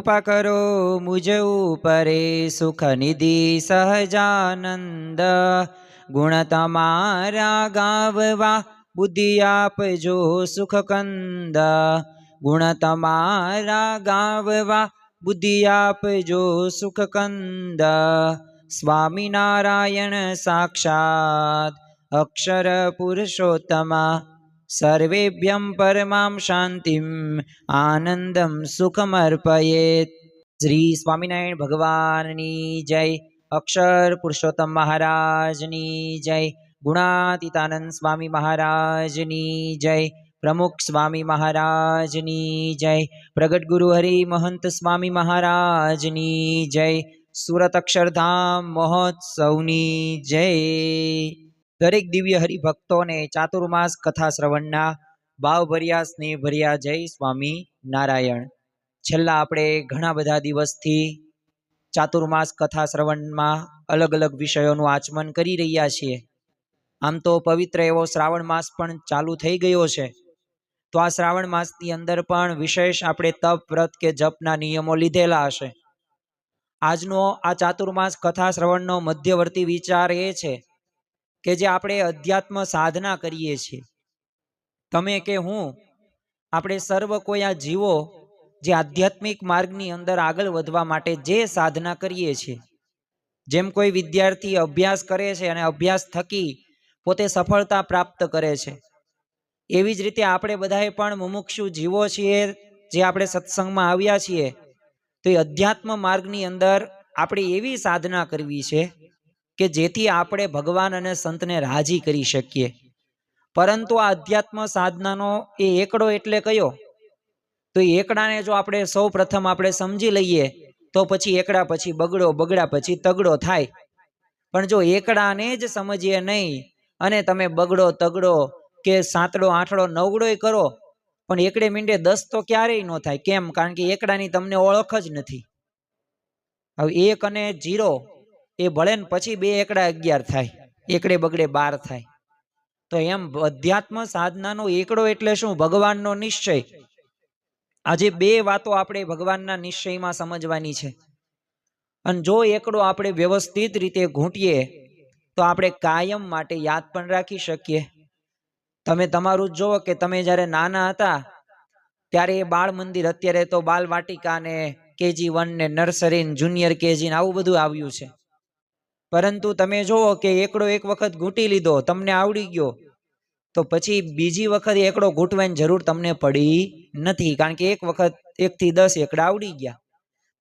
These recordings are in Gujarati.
कृपा करो मुझ ऊपरे सुख निधि सहजानंद। गुण तमारा गाववा बुद्धि आपजो सुख कंद। गुण तमारा गाववा बुद्धि आपजो सुख कंद। स्वामीनारायण साक्षात् अक्षर पुरुषोत्तमा सर्वेभ्यं परमां शांतिम आनंदम सुखमर्पयेत्। श्री स्वामिनारायण भगवाननी जय। अक्षर पुरुषोत्तम महाराजनी जय। गुणातीतानंद स्वामी महाराजनी जय। प्रमुख स्वामी महाराजनी जय। प्रगट गुरु हरि महंत स्वामी महाराजनी जय। सूरत अक्षरधाम महोत्सवनी जय। दरेक दिव्य हरिभक्तों ने चातुर्मास कथा श्रवणना भावभर्या स्नेहभर्या जय स्वामी नारायण। छेल्ला आपणे घणा बधा दिवसथी चातुर्मास कथा श्रवणमां अलग अलग विषयोनुं आचमन करी रह्या छीए। आम तो पवित्र एवो श्रावण मास पण चालू थई गयो छे, तो आ श्रावण मासनी अंदर पण विशेष आपणे तप व्रत के जपना नियमो लीधेला हशे। आजनो आ चातुर्मास कथा श्रवणनो मध्यवर्ती विचार ए छे के जे आपणे अध्यात्म साधना करीए छीए, तमे के हूँ आपणे सर्व कोई आ जीवो जे आध्यात्मिक मार्गनी अंदर आगळ वधवा माटे जे साधना करीए छीए, जेम कोई विद्यार्थी अभ्यास करे छे अने अभ्यास थकी पोते सफलता प्राप्त करे छे, एवी ज रीते आपणे बधाए पण मुमुक्षु जीवो छीए जे आपणे सत्संगमां आव्या छीए, तो ए अध्यात्म मार्गनी अंदर आपणे एवी साधना करवी छे के जेथी आपणे भगवान अने संतने राजी करी शकीए। परंतु आ अध्यात्म साधनानो ए एकड़ो एटले कयो? तो एकड़ाने जो आपणे सौ प्रथम आपणे समजी लईए तो पछी एकड़ा पछी बगड़ो, बगड़ा पछी तगड़ो थाय। पण जो एकड़ाने ज समजीए नहीं अने तमे बगड़ो तगड़ो के सातड़ो आठड़ो नवड़ोय करो पण एकड़े मींडे 10 तो क्यारेय न थाय। केम? कारण के एकड़ानी तमने ओळख ज नथी। हवे 1 અને 0 ए भळे ने पछी 2 एकड़ा 11 थाय, एकड़े बगड़े 12 थाय। तो एम अध्यात्म साधनानो एकड़ो एटले शुं? भगवाननो निश्चय। आजे 2 वातो आपणे भगवानना निश्चयमां समजवानी छे। अने जो एकड़ो आपणे व्यवस्थित रीते घूंटीए तो आपणे कायम माटे याद पण राखी शकीए। तमे तमारुं जोवो के तमे ज्यारे नाना हता त्यारे बाळ मंदिर, अत्यारे तो बाल वाटिका ने KG1 ने नर्सरी ने जूनियर KG ने आवुं बधुं आव्युं छे। परंतु तमे जोवो के एकड़ो एक वखत घूंटी लीधो, तमने आवड़ी गयो, तो पछी बीजी वखत एकड़ो घूंटवानी जरूर तमने पड़ी नथी, कारण के एक वखत 1 થી 10 एकड़ा आवड़ी गया।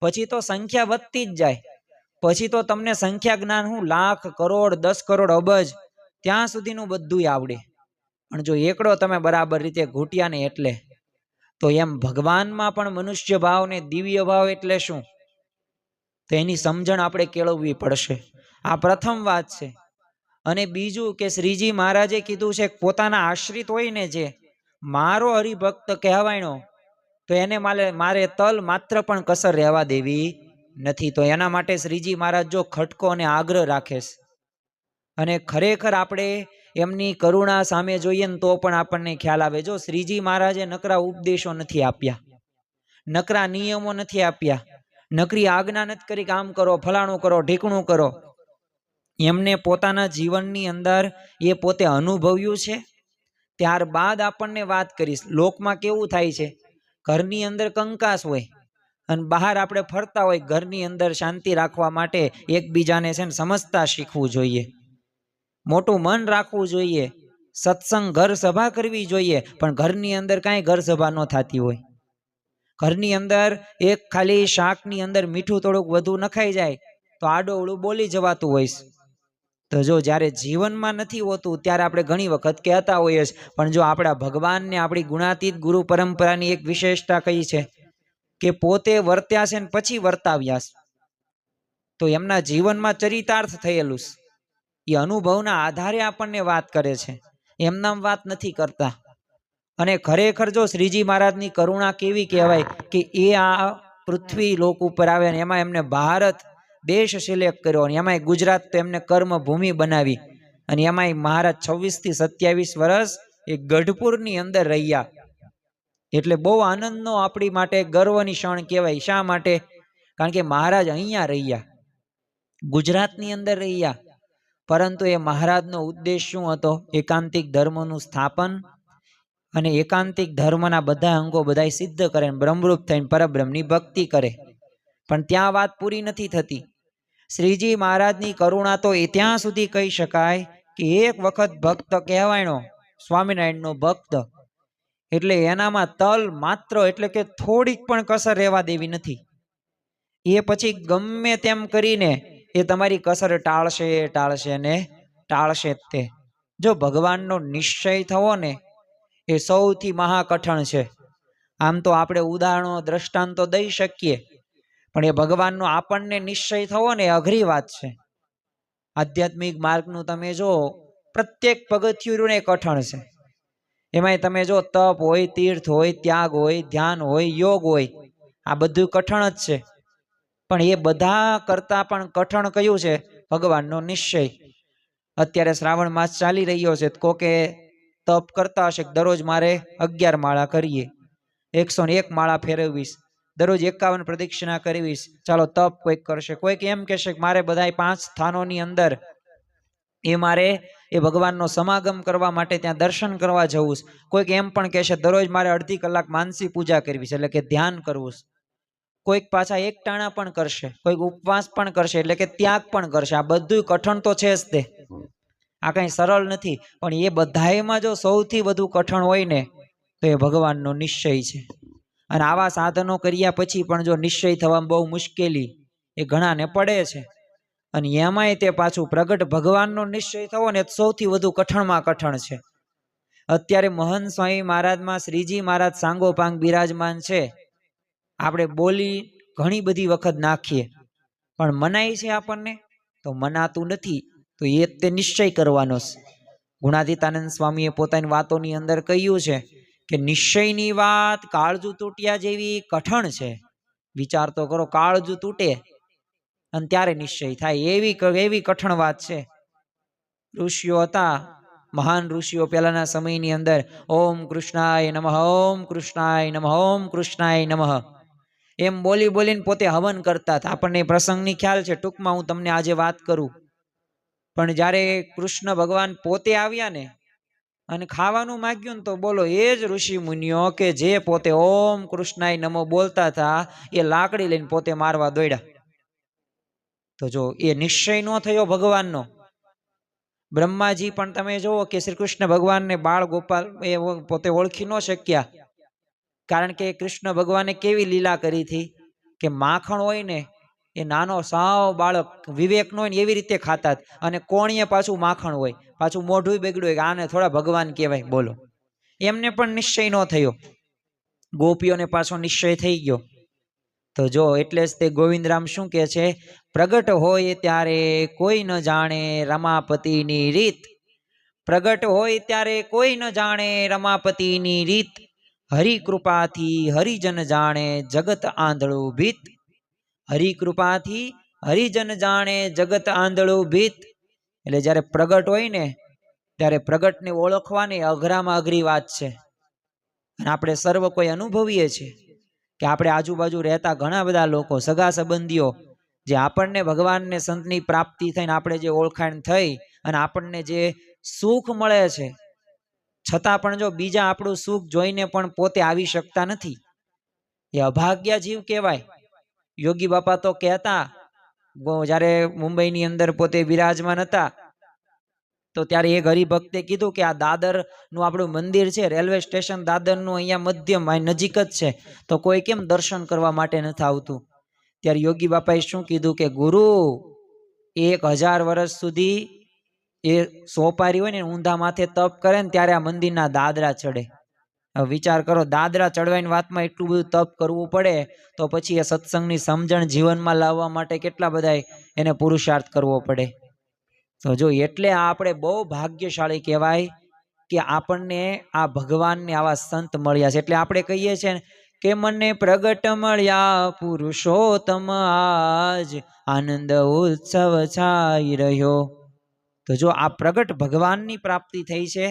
पछी तो संख्या वधती ज जाय। पछी तो तमने संख्या ज्ञान हूँ लाख करोड़ 10 करोड़ अबज त्यां सुधीनुं बधुंय आवड़े। पण जो एकड़ो तमे बराबर रीते घूंट्या ने एटले तो एम भगवान में पण मनुष्य भाव ने दिव्य भाव एटले शुं? तो एनी समझण आपणे केळववी पड़शे। आ प्रथम वात छे। अने बीजू के श्रीजी महाराजे कीधुं छे पोताना आश्रित होय ने जे मारो हरिभक्त कहेवायणो तो एने मारे तल मात्र पण कसर रहेवा देवी नथी। तो एना माटे श्रीजी महाराज जो खटको अने आग्रह राखे छे अने खरेखर आपणे एमनी करुणा सामे जोईए ने तो पण आपणने ख्याल आवे। जो श्रीजी महाराजे नकरा उपदेशो नथी आप्या, नकरा नियमो नथी आप्या, नकरी आज्ञा नथी करी काम करो, फलाणुं करो, ढीकणुं करो। एमने पोताना जीवननी अंदर ए पोते अनुभव्युं छे। त्यारबाद आपणने वात करीश। लोकमां केवुं थाय छे, घरनी अंदर कंकास होय अने बहार आपणे फरता होय। घरनी अंदर शांति राखवा माटे एकबीजाने छे ने समजता शीखवुं जोईए, मोटुं मन राखवुं जोईए, सत्संग घर सभा करवी जोईए। पण घरनी अंदर कांई घर सभा न थाती होय। घरनी अंदर एक खाली शाकनी अंदर मीठुं थोड़ुंक वधु नखाई जाय तो आडोअवळुं बोली जवातुं होय। तो जो ज्यारे जीवनमां नथी होतुं त्यारे आपणे घणी वखत कहेता होईए छे। पण जो आपणा भगवानने आपणी गुणातीत गुरु परंपरानी एक विशेषता कही छे के पोते वर्त्या छे ने पछी वर्ताव्या छे। तो एमना जीवनमां चरितार्थ थयेलुं छे। ए अनुभवना आधारे आपणने वात करे छे, एमनाम वात नथी करता। अने खरेखर जो श्रीजी महाराजनी करुणा केवी कहेवाय के ए आ पृथ्वी लोक उपर आवे अने एमां एमने भारत देश सिलेक्ट कर्यो अने एमांय गुजरात तो एमने कर्मभूमि बनावी अने एमांय महाराज 26 થી 27 वर्ष ए गढ़पुरनी अंदर रह्या। એટલે બહુ આનંદનો આપણી માટે ગર્વની ક્ષણ કહેવાય. શા માટે? કારણ કે મહારાજ અહીંયા રહ્યા, ગુજરાતની અંદર રહ્યા, પરંતુ એ મહારાજનો ઉદ્દેશ શું હતો? એકાંતિક ધર્મનું સ્થાપન અને એકાંતિક ધર્મના બધા અંગો બધા સિદ્ધ કરે, બ્રહ્મરૂપ થઈને પરબ્રહ્મની ભક્તિ કરે. પણ ત્યાં વાત પૂરી નથી થતી. શ્રીજી મહારાજની કરુણા તો એ ત્યાં સુધી કહી શકાય કે એક વખત ભક્ત કહેવાયનો, સ્વામિનારાયણનો ભક્ત, એટલે એનામાં તલ માત્ર એટલે કે થોડીક પણ કસર રહેવા દેવી નથી. એ પછી ગમે તેમ કરીને એ તમારી કસર ટાળશે ને ટાળશે જ તે. જો ભગવાનનો નિશ્ચય થવો ને એ સૌથી મહાકઠણ છે. આમ તો આપણે ઉદાહરણો દ્રષ્ટાંતો દઈ શકીએ, પણ એ ભગવાનનો આપણને નિશ્ચય થવો ને એ અઘરી વાત છે. આધ્યાત્મિક માર્ગનું તમે જો પ્રત્યેક પગથિયું ને કઠણ છે. એમાંય તમે જો તપ હોય, તીર્થ હોય, ત્યાગ હોય, ધ્યાન હોય, યોગ હોય, આ બધું કઠણ જ છે. પણ એ બધા કરતા પણ કઠણ કયું છે? ભગવાનનો નિશ્ચય. અત્યારે શ્રાવણ માસ ચાલી રહ્યો છે, કોકે તપ કરતા હશે દરરોજ મારે 11 માળા કરીએ, 101 માળા ફેરવીશ, દરરોજ 51 પ્રદક્ષિણા કરવીશ. ચાલો તપ કોઈક કરશે. કોઈક એમ કહેશે કે મારે બધા 5 સ્થાનોની અંદર મારે એ ભગવાનનો સમાગમ કરવા માટે ત્યાં દર્શન કરવા જવું. કોઈક એમ પણ કહેશે દરરોજ મારે અડધી કલાક માનસી પૂજા કરવી છે, એટલે કે ધ્યાન કરવું. કોઈક પાછા એક ટાણા પણ કરશે, કોઈક ઉપવાસ પણ કરશે, એટલે કે ત્યાગ પણ કરશે. આ બધું કઠણ તો છે જ તે, આ કઈ સરળ નથી. પણ એ બધાયમાં જો સૌથી વધુ કઠણ હોય ને તો એ ભગવાનનો નિશ્ચય છે. અને આવા સાધનો કર્યા પછી પણ જો નિશ્ચય થવામાં બહુ મુશ્કેલી એ ઘણાને પડે છે. અને એમાંય તે પાછું પ્રગટ ભગવાનનો નિશ્ચય થવો ને સૌથી વધુ કઠણમાં કઠણ છે. અત્યારે મહંત સ્વામી મહારાજમાં શ્રીજી મહારાજ સાંગોપાંગ બિરાજમાન છે. આપણે બોલી ઘણી બધી વખત નાખીએ, પણ મનાય છે આપણને? તો મનાતું નથી. તો એ તે નિશ્ચય કરવાનો છે. ગુણાતીતાનંદ સ્વામીએ પોતાની વાતોની અંદર કહ્યું છે કે નિશ્ચયની વાત કાળજુ તૂટ્યા જેવી કઠણ છે. વિચાર તો કરો, કાળજુ તૂટે અને ત્યારે નિશ્ચય થાય, એવી કઠણ વાત છે. ઋષિઓ હતા, મહાન ઋષિઓ પહેલાના સમયની અંદર ઓમ કૃષ્ણાય નમઃ, ઓમ કૃષ્ણાય નમઃ, ઓમ કૃષ્ણાય નમઃ એમ બોલી બોલીને પોતે હવન કરતા હતા. આપણને પ્રસંગની ખ્યાલ છે, ટૂંકમાં હું તમને આજે વાત કરું. પણ જ્યારે કૃષ્ણ ભગવાન પોતે આવ્યા ને અને ખાવાનું માગ્યું ને તો બોલો એ જ ઋષિ મુનિઓ કે જે પોતે ઓમ કૃષ્ણાય નમો બોલતા હતા એ લાકડી લઈને પોતે મારવા દોડ્યા. તો જો એ નિશ્ચય ન થયો ભગવાનનો. બ્રહ્માજી પણ તમે જુઓ કે શ્રી કૃષ્ણ ભગવાનને બાળ ગોપાલ એ પોતે ઓળખી ન શક્યા, કારણ કે કૃષ્ણ ભગવાને કેવી લીલા કરી હતી કે માખણ હોય ને એ નાનો સાવ બાળક વિવેક નો હોય ને એવી રીતે ખાતા, અને કોણીએ પાછું માખણ હોય, પાછું મોઢું બગડ્યું હોય, આને થોડા ભગવાન કહેવાય. બોલો, એમને પણ નિશ્ચય ન થયો. ગોપીઓને પાછો નિશ્ચય થઈ ગયો. તો જો એટલે જ તે ગોવિંદરામ શું કહે છે? પ્રગટ હોય ત્યારે કોઈ ન જાણે રમાપતિની રીત, પ્રગટ હોય ત્યારે કોઈ ન જાણે રમાપતિની રીત, હરિકૃપાથી હરિજન જાણે જગત આંધળું ભીત, હરિકૃપાથી હરિજન જાણે જગત આંધળું ભીત. એટલે જ્યારે પ્રગટ હોય ને ત્યારે પ્રગટને ઓળખવાની અઘરામાં અઘરી વાત છે. અને આપણે સર્વ કોઈ અનુભવીએ છીએ કે આપણે આજુબાજુ રહેતા ઘણા બધા લોકો, સગા સંબંધીઓ, જે આપણને ભગવાનને સંતની પ્રાપ્તિ થઈને આપણે જે ઓળખાણ થઈ અને આપણને જે સુખ મળે છે, છતાં પણ જો બીજા આપણું સુખ જોઈને પણ પોતે આવી શકતા નથી, એ અભાગ્ય જીવ કહેવાય. યોગી બાપા તો કહેતા, જ્યારે મુંબઈની અંદર પોતે બિરાજમાન હતા તો ત્યારે એક હરિભક્તે કીધું કે આ દાદર નું આપણું મંદિર છે, રેલવે સ્ટેશન દાદરનું અહીંયા મધ્યમ નજીક જ છે, તો કોઈ કેમ દર્શન કરવા માટે નથી આવતું? ત્યારે યોગી બાપાએ શું કીધું કે ગુરુ 1000 વર્ષ સુધી એ સોપારી હોય ને ઊંધા માથે તપ કરે ને ત્યારે આ મંદિરના દાદરા ચડે. હવે વિચાર કરો, દાદરા ચડવાની વાતમાં એટલું બધું તપ કરવું પડે, તો પછી એ સત્સંગની સમજણ જીવનમાં લાવવા માટે કેટલા બધા એને પુરુષાર્થ કરવો પડે. તો જો એટલે આપણે બહુ ભાગ્યશાળી કહેવાય કે આપણને આ ભગવાનને આવા સંત મળ્યા છે. એટલે આપણે કહીએ છીએ કે મને પ્રગટ મળ્યા પુરુષોત્તમ, આજ આનંદ ઉત્સવ છાઈ રહ્યો. તો જો આ પ્રગટ ભગવાનની પ્રાપ્તિ થઈ છે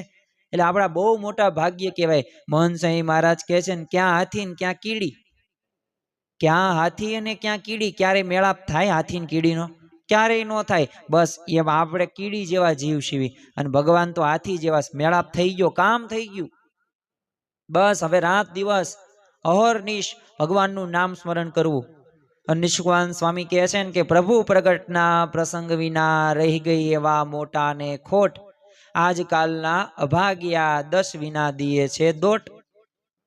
એટલે આપણા બહુ મોટા ભાગ્ય કહેવાય. મોહન સાંઈ મહારાજ કહે છે ને, ક્યાં હાથી ને ક્યાં કીડી, ક્યાં હાથી અને ક્યાં કીડી, ક્યારે મેળાપ થાય હાથી ને કીડીનો? ક્યારેય ન થાય. બસ એમ આપણે કીડી જેવા જીવ છીએ અને ભગવાન તો હાથી જેવા. મેળાપ થઈ ગયો, કામ થઈ ગયું. બસ હવે રાત દિવસ અહોરનિશ ભગવાનનું નામ સ્મરણ કરવું. અને નિષ્કાન સ્વામી કહે છે ને કે પ્રભુ પ્રગટના પ્રસંગ વિના રહી ગઈ એવા મોટા ને ખોટ, આજકાલના અભાગ્યા 10 વિના દીએ છે દોટ.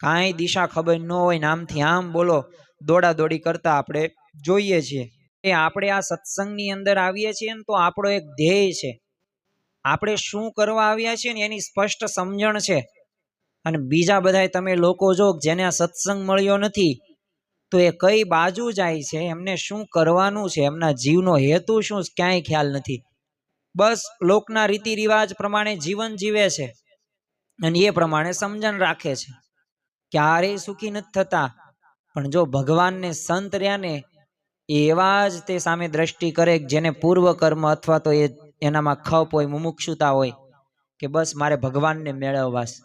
કાંઈ દિશા ખબર ન હોય, નામથી આમ બોલો, દોડા દોડી કરતા આપણે જોઈએ છીએ. એ આપણે આ સત્સંગની અંદર આવીએ છીએ ને તો આપણો એક ધ્યેય છે. આપણે શું કરવા આવ્યા છીએ ને એની સ્પષ્ટ સમજણ છે. અને બીજા બધા તમે લોકો જો જેને આ સત્સંગ મળ્યો નથી તો એ કઈ બાજુ જાય છે, એમને શું કરવાનું છે, એમના જીવનો હેતુ શું, ક્યાંય ખ્યાલ નથી. બસ લોકના રીતિ રિવાજ પ્રમાણે જીવન જીવે છે અને એ પ્રમાણે સમજણ રાખે છે. ક્યારેય સુખી નથી થતા. પણ જો ભગવાનને સંત રહ્યા ને એવા જ તે સામે દ્રષ્ટિ કરે જેને પૂર્વ કર્મ અથવા તો એનામાં ખપ હોય, મુમુક્ષુતા હોય કે બસ મારે ભગવાનને મેળવવા છે,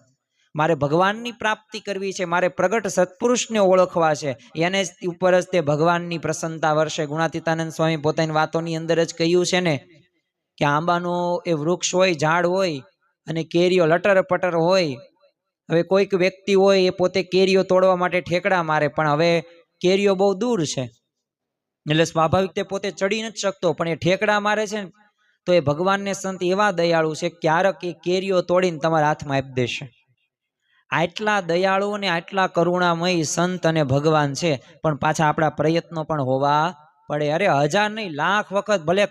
મારે ભગવાનની પ્રાપ્તિ કરવી છે, મારે પ્રગટ સત્પુરુષને ઓળખવા છે, એને ઉપર જ તે ભગવાનની પ્રસન્નતા વર્ષે. ગુણાતીતાનંદ સ્વામી પોતાની વાતોની અંદર જ કહ્યું છે ને કે આંબાનો એ વૃક્ષ હોય, ઝાડ હોય અને કેરીઓ લટર પટર હોય. હવે કોઈક વ્યક્તિ હોય એ પોતે કેરીઓ તોડવા માટે ઠેકડા મારે, પણ હવે કેરીઓ બહુ દૂર છે એટલે સ્વાભાવિક તે પોતે ચડી નથી શકતો, પણ એ ઠેકડા મારે છે. તો એ ભગવાનને સંત એવા દયાળુ છે, ક્યારેક એ કેરીઓ તોડીને તમારા હાથમાં આપી દેશે. આટલા દયાળુ અને આટલા કરુણામય સંત અને ભગવાન છે. પણ પાછા આપણા પ્રયત્નો પણ હોવા પડે. અરે 1000 નહીં, લાખ વખત ભલે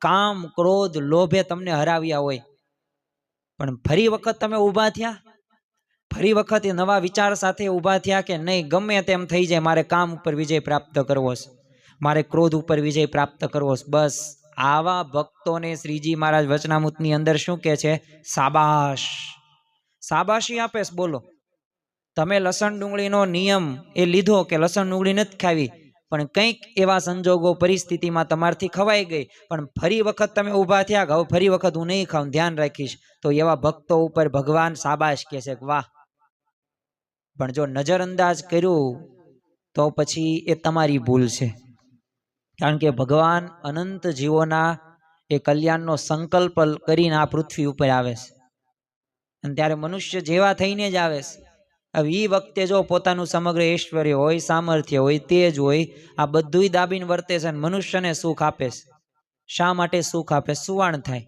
કામ ક્રોધ લોભે તમને હરાવ્યા હોય, પણ ફરી વખત તમે ઊભા થયા, ફરી વખત એ નવા વિચાર સાથે ઊભા થયા કે નહીં, ગમે તેમ થઈ જાય, મારે કામ ઉપર વિજય પ્રાપ્ત કરવો છે, મારે ક્રોધ ઉપર વિજય પ્રાપ્ત કરવો છે. બસ આવા ભક્તોને શ્રીજી મહારાજ વચનામૃતની અંદર શું કહે છે? શાબાશ. શાબાશી આપે છે. બોલો, તમે લસણ ડુંગળીનો નિયમ એ લીધો કે લસણ ડુંગળી નથી ખાવી, પણ કંઈક એવા સંજોગો પરિસ્થિતિમાં તમારથી ખવાઈ ગઈ, પણ ફરી વખત તમે ઊભા થયા કે હવે ફરી વખત હું નહીં ખાઉં, ધ્યાન રાખીશ, તો એવા ભક્તો ઉપર ભગવાન શાબાશ કહે છે, વાહ. પણ જો નજરઅંદાજ કર્યું તો પછી એ તમારી ભૂલ છે. કારણ કે ભગવાન અનંત જીવોના એ કલ્યાણનો સંકલ્પ કરીને આ પૃથ્વી ઉપર આવે છે અને ત્યારે મનુષ્ય જેવા થઈને જ આવે છે. હવે એ વખતે જો પોતાનું સમગ્ર ઐશ્વર્ય હોય, સામર્થ્ય હોય, તેજ હોય, આ બધુંય દાબીને વર્તે છે અને મનુષ્યને સુખ આપે છે. શા માટે સુખ આપે? સુવાણ થાય.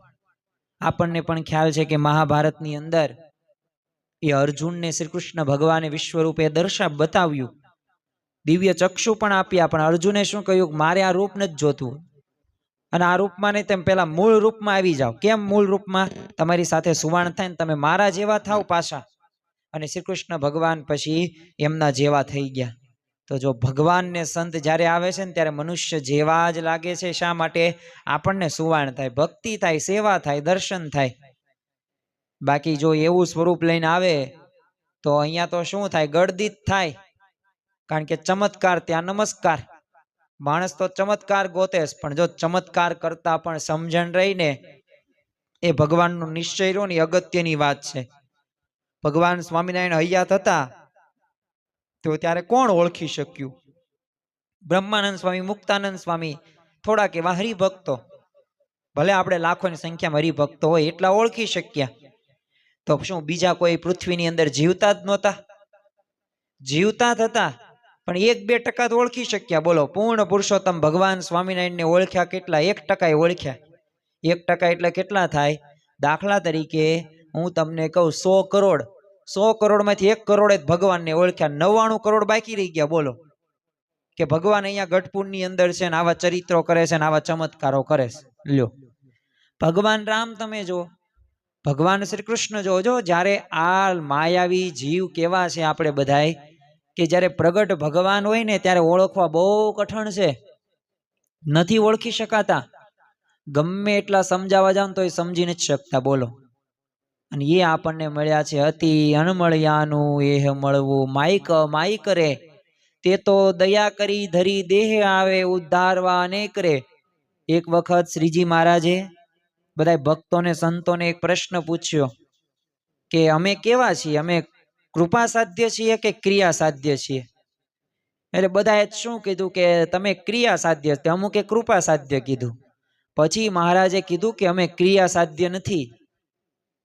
આપણને પણ ખ્યાલ છે કે મહાભારતની અંદર એ અર્જુનને શ્રી કૃષ્ણ ભગવાને વિશ્વરૂપે બતાવ્યું, દિવ્ય ચક્ષુ પણ આપ્યા, પણ અર્જુને શું કહ્યું? મારે આ રૂપ નથી જોતું, અને આ રૂપમાં નહીં, તેમ પેલા મૂળ રૂપમાં આવી જાઓ. કેમ મૂળ રૂપમાં? તમારી સાથે સુવાણ થાય ને તમે મારા જેવા થાવ પાછા. અને શ્રી કૃષ્ણ ભગવાન પછી એમના જેવા થઈ ગયા. તો જો ભગવાનને સંત જ્યારે આવે છે ને ત્યારે મનુષ્ય જેવા જ લાગે છે. શા માટે? આપણને સુવાણ થાય, ભક્તિ થાય, સેવા થાય, દર્શન થાય. બાકી જો એવું સ્વરૂપ લઈને આવે તો અહીંયા તો શું થાય? ગળદીત થાય. કારણ કે ચમત્કાર ત્યાં નમસ્કાર. માણસ તો ચમત્કાર ગોતે, પણ જો ચમત્કાર કરતા પણ સમજણ રહીને એ ભગવાનનો નિશ્ચય રહ્યો ને, અગત્યની વાત છે. ભગવાન સ્વામિનારાયણ હયાત હતા તો ત્યારે કોણ ઓળખી શક્યું? બ્રહ્માનંદ સ્વામી, મુક્તાનંદ સ્વામી, થોડાક એવા હરિભક્તો, ભલે આપણે લાખોની સંખ્યામાં હરિભક્તો હોય એટલા ઓળખી શક્યા. તો શું બીજા કોઈ પૃથ્વીની અંદર જીવતા જ નહોતા? જીવતા જ હતા, પણ 1-2% જ ઓળખી શક્યા. બોલો, પૂર્ણ પુરુષોત્તમ ભગવાન સ્વામિનારાયણને ઓળખ્યા કેટલા? 1% ઓળખ્યા. 1% એટલે કેટલા થાય? દાખલા તરીકે હું તમને કહું, 100 કરોડ, 100 કરોડમાંથી 1 કરોડ જ ભગવાનને ઓળખ્યા, 99 કરોડ બાકી રહી ગયા. બોલો, કે ભગવાન અહીંયા ગઢપુરની અંદર છે ને આવા ચરિત્રો કરે છે ને આવા ચમત્કારો કરે છે. લ્યો, ભગવાન રામ તમે જો, ભગવાન શ્રી કૃષ્ણ જોજો, જ્યારે આ માયાવી જીવ કેવા છે આપણે બધાય, કે જ્યારે પ્રગટ ભગવાન હોય ને ત્યારે ઓળખવા બહુ કઠણ છે, નથી ઓળખી શકાતા. ગમે એટલા સમજાવવા જાવ તો એ સમજી નથી શકતા. બોલો, અને એ આપણને મળ્યા છે. અતિ અણમળિયાનું એહ મળવું, માઈક માઈક રે, તે તો દયા કરી ધરી દેહ આવે, ઉદ્ધારવા અનેક રે. એક વખત શ્રીજી મહારાજે બધા ભક્તોને સંતોને એક પ્રશ્ન પૂછ્યો કે અમે કેવા છીએ, અમે કૃપા સાધ્ય છીએ કે ક્રિયા સાધ્ય છીએ? એટલે બધાએ શું કીધું કે તમે ક્રિયા સાધ્ય, અમુકે કૃપા સાધ્ય કીધું. પછી મહારાજે કીધું કે અમે ક્રિયા સાધ્ય નથી.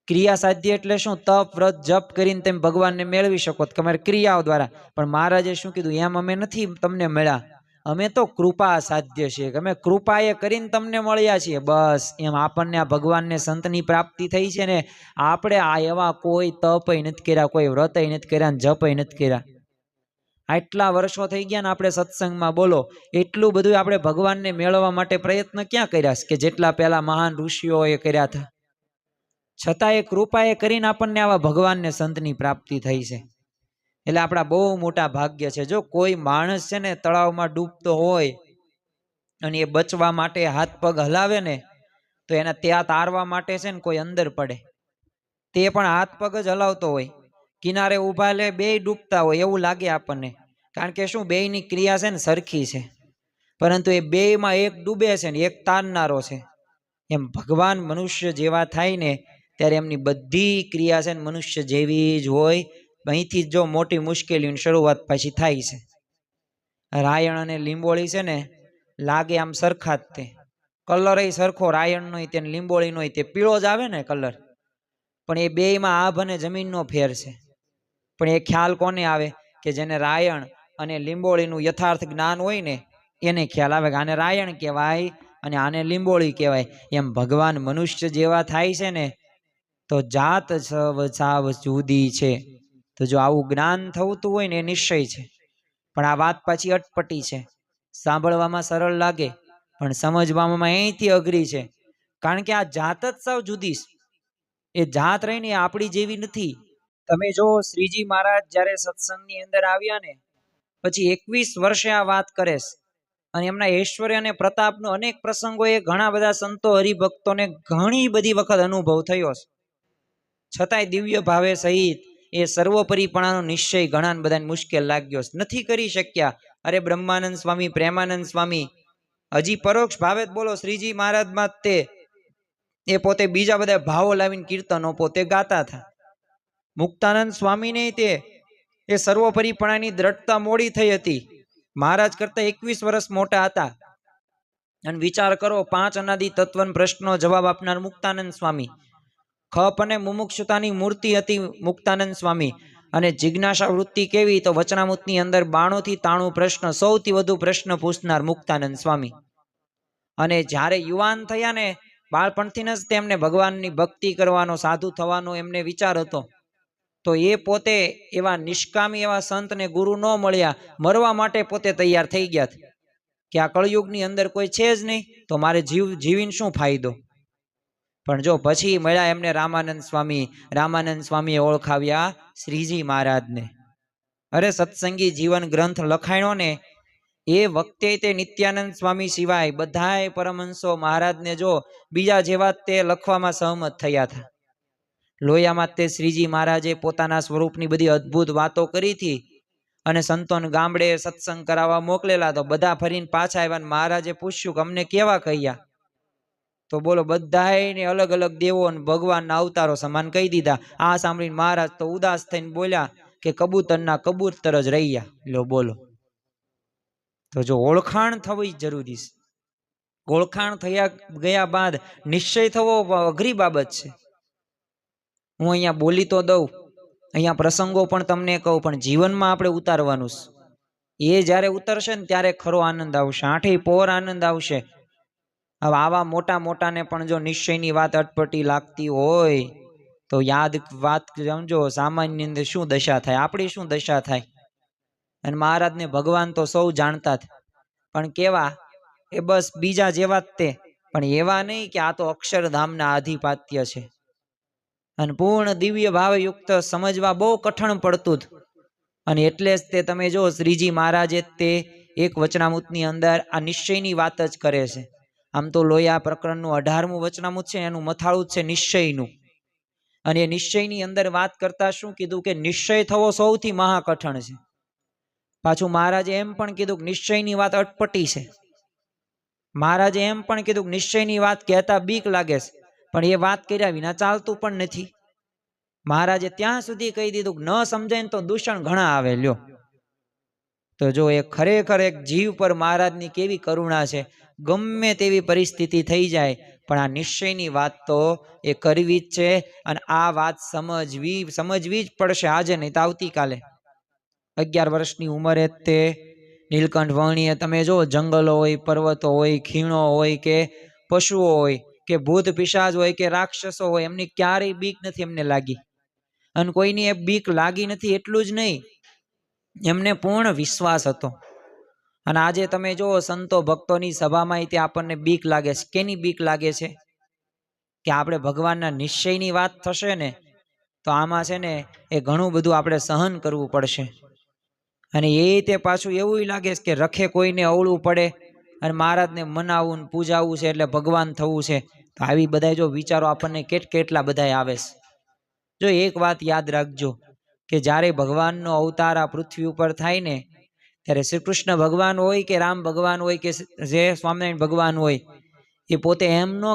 ક્રિયા સાધ્ય એટલે શું? તપ વ્રત જપ કરીને તમે ભગવાનને મેળવી શકો તમારી ક્રિયાઓ દ્વારા. પણ મહારાજે શું કીધું? એમ અમે નથી તમને મળ્યા, અમે તો કૃપા સાધ્ય છીએ, અમે કૃપાએ કરીને તમને મળ્યા છીએ. બસ એમ આપણને આ ભગવાનને સંતની પ્રાપ્તિ થઈ છે ને. આપણે આ એવા કોઈ તપય નથી કર્યા, કોઈ વ્રતય નથી કર્યા, જપય નથી કર્યા. આટલા વર્ષો થઈ ગયા ને આપણે સત્સંગમાં, બોલો એટલું બધું આપણે ભગવાનને મેળવવા માટે પ્રયત્ન ક્યાં કર્યા કે જેટલા પહેલા મહાન ઋષિઓએ કર્યા હતા. છતાં એ કૃપાએ કરીને આપણને આવા ભગવાનને સંતની પ્રાપ્તિ થઈ છે. એટલે આપણા બહુ મોટા ભાગ્ય છે. જો કોઈ માણસ છે ને તળાવમાં ડૂબતો હોય અને એ બચવા માટે હાથ પગ હલાવે ને, તો એના ત્યાં તારવા માટે છે ને કોઈ અંદર પડે, તે પણ હાથ પગ જ હલાવતો હોય, કિનારે ઊભા લે, બે ડૂબતા હોય એવું લાગે આપણને. કારણ કે શું? બેયની ક્રિયા છે ને સરખી છે, પરંતુ એ બેયમાં એક ડૂબે છે ને એક તારનારો છે. એમ ભગવાન મનુષ્ય જેવા થાય ને ત્યારે એમની બધી ક્રિયા છે ને મનુષ્ય જેવી જ હોય. અહીંથી જો મોટી મુશ્કેલીની શરૂઆત પાછી થાય છે. રાયણ અને લીંબોળી છે ને લાગે આમ સરખા જ, તે કલર સરખો, રાયણનો તે લીંબોળીનો તે પીળો જ આવે ને કલર, પણ એ બેયમાં આભ અને જમીનનો ફેર છે. પણ એ ખ્યાલ કોને આવે? કે જેને રાયણ અને લીંબોળીનું યથાર્થ જ્ઞાન હોય ને એને ખ્યાલ આવે કે આને રાયણ કહેવાય અને આને લીંબોળી કહેવાય. એમ ભગવાન મનુષ્ય જેવા થાય છે ને તો જાત સાવ જુદી છે. તો જો આવું જ્ઞાન થતું હોય ને એ નિશ્ચય છે. પણ આ વાત પાછી અટપટી છે, સાંભળવામાં સરળ લાગે પણ સમજવામાં અહીંથી અઘરી છે. કારણ કે આ જાત જ સાવ જુદી છે. એ જાત રહીને આપણી જેવી નથી. તમે જો શ્રીજી મહારાજ જ્યારે સત્સંગની અંદર આવ્યા ને પછી 21 વર્ષે આ વાત કરે છે, અને એમના ઐશ્વર્ય અને પ્રતાપનો અનેક પ્રસંગોએ ઘણા બધા સંતો હરિભક્તોને ઘણી બધી વખત અનુભવ થયો છે. છતાંય દિવ્ય ભાવે સહિત એ સર્વોપરીપણાનો નિશ્ચય ઘણા બધાને મુશ્કેલ લાગ્યો, નથી કરી શક્યા. અરે બ્રહ્માનંદ સ્વામી, પ્રેમાનંદ સ્વામી હજી પરોક્ષ ભાવે જ બોલો શ્રીજી મહારાજમાં તે એ પોતે બીજા બધા ભાવો લાવીને કીર્તનો પોતે ગાતા હતા. મુક્તાનંદ સ્વામીને તે એ સર્વોપરીપણાની દ્રઢતા મોડી થઈ હતી. મહારાજ કરતા 21 વર્ષ મોટા હતા. અને વિચાર કરો, 5 અનાદિ તત્વન પ્રશ્નો જવાબ આપનાર મુક્તાનંદ સ્વામી, ખપ અને મુમુક્ષુતાની મૂર્તિ હતી મુક્તાનંદ સ્વામી. અને જિજ્ઞાસા વૃત્તિ કેવી? તો વચનામૃતની અંદર 92 થી 93 પ્રશ્ન, સૌથી વધુ પ્રશ્ન પૂછનાર મુક્તાનંદ સ્વામી. અને જ્યારે યુવાન થયા ને બાળપણથી જ તેમને ભગવાનની ભક્તિ કરવાનો, સાધુ થવાનો એમને વિચાર હતો. તો એ પોતે એવા નિષ્કામી એવા સંત ને ગુરુ ન મળ્યા, મરવા માટે પોતે તૈયાર થઈ ગયા કે આ કળયુગની અંદર કોઈ છે જ નહીં, તો મારે જીવીને શું ફાયદો. પણ જો પછી મળ્યા એમને રામાનંદ સ્વામી. રામાનંદ સ્વામીએ ઓળખાવ્યા શ્રીજી મહારાજને. અરે સત્સંગી જીવન ગ્રંથ લખાણો ને એ વખતે તે નિત્યાનંદ સ્વામી સિવાય બધાય પરમહંસો મહારાજને જો બીજા જેવા તે લખવામાં સહમત થયા હતા. લોયામાં તે શ્રીજી મહારાજે પોતાના સ્વરૂપની બધી અદ્ભુત વાતો કરી હતી અને સંતોને ગામડે સત્સંગ કરાવવા મોકલેલા. તો બધા ફરીને પાછા આવ્યા. મહારાજે પૂછ્યું કે અમને કેવા કહ્યા? તો બોલો બધાને અલગ અલગ દેવો અને ભગવાનના અવતારો સમાન કહી દીધા. આ સાંભળીને મહારાજ તો ઉદાસ થઈને બોલ્યા કે કબૂતરના કબૂતર જ રહ્યા. લો બોલો. તો જો ઓળખાણ થવી જરૂરી છે. ઓળખાણ ગયા બાદ નિશ્ચય થવો અઘરી બાબત છે. હું અહીંયા બોલી તો દઉં, અહીંયા પ્રસંગો પણ તમને કહું, પણ જીવનમાં આપણે ઉતારવાનું છે. એ જ્યારે ઉતરશે ને ત્યારે ખરો આનંદ આવશે, આઠે પોર આનંદ આવશે. હવે આવા મોટા મોટાને પણ જો નિશ્ચયની વાત અટપટી લાગતી હોય તો યાદ વાત સમજો, સામાન્ય અંદર શું દશા થાય, આપણી શું દશા થાય. અને મહારાજને ભગવાન તો સૌ જાણતા જ, પણ કેવા? એ બસ બીજા જેવા જ તે, પણ એવા નહીં કે આ તો અક્ષરધામના આધિપાત્ય છે. અને પૂર્ણ દિવ્ય ભાવયુક્ત સમજવા બહુ કઠણ પડતું જ. અને એટલે જ તે તમે જો શ્રીજી મહારાજે તે એક વચનામૃતની અંદર આ નિશ્ચયની વાત જ કરે છે. આમ તો લોયા પ્રકરણનું 18મું વચનામૃત છે, એનું મથાળું જ છે નિશ્ચયનું. અને એ નિશ્ચયની અંદર વાત કરતા શું કીધું કે નિશ્ચય થવો સૌથી મહાકઠણ છે. પાછું મહારાજે એમ પણ કીધું કે નિશ્ચયની વાત અટપટી છે. મહારાજે એમ પણ કીધું કે નિશ્ચયની વાત કહેતા બીક લાગે છે, પણ એ વાત કર્યા વિના ચાલતું પણ નથી. મહારાજે ત્યાં સુધી કહી દીધું કે ન સમજાય ને તો દૂષણ ઘણા આવે લ્યો. તો જો એ ખરેખર એક જીવ પર મહારાજની કેવી કરુણા છે. ગમે તેવી પરિસ્થિતિ થઈ જાય પણ આ નિશ્ચયની વાત તો એ કરવી જ છે. અને આ વાત સમજવી જ પડશે, આજે નહીં તો આવતીકાલે. 11 વર્ષની ઉંમરે તે નીલકંઠ વર્ણીએ તમે જો, જંગલો હોય, પર્વતો હોય, ખીણો હોય કે પશુઓ હોય કે ભૂત પિશાચ હોય કે રાક્ષસો હોય, એમની ક્યારેય બીક નથી એમને લાગી. અને કોઈની એ બીક લાગી નથી એટલું જ નહીં, એમને પૂર્ણ વિશ્વાસ હતો. અને આજે તમે જો સંતો ભક્તોની સભામાં તે આપણને બીક લાગે છે. કેની બીક લાગે છે? કે આપણે ભગવાનના નિશ્ચયની વાત થશે ને તો આમાં છે ને એ ઘણું બધું આપણે સહન કરવું પડશે. અને એ તે પાછું એવું લાગે છે કે રખે કોઈને અવળું પડે અને મહારાજને મનાવવું ને પૂજાવવું છે એટલે ભગવાન થવું છે. તો આવી બધા જો વિચારો આપણને કેટલા બધા આવે છે. જો એક વાત યાદ રાખજો કે જ્યારે ભગવાનનો અવતાર આ પૃથ્વી ઉપર થાય ને ત્યારે શ્રી કૃષ્ણ ભગવાન હોય કે રામ ભગવાન હોય કે જે સ્વામિનારાયણ ભગવાન હોય, એ પોતે એમ ન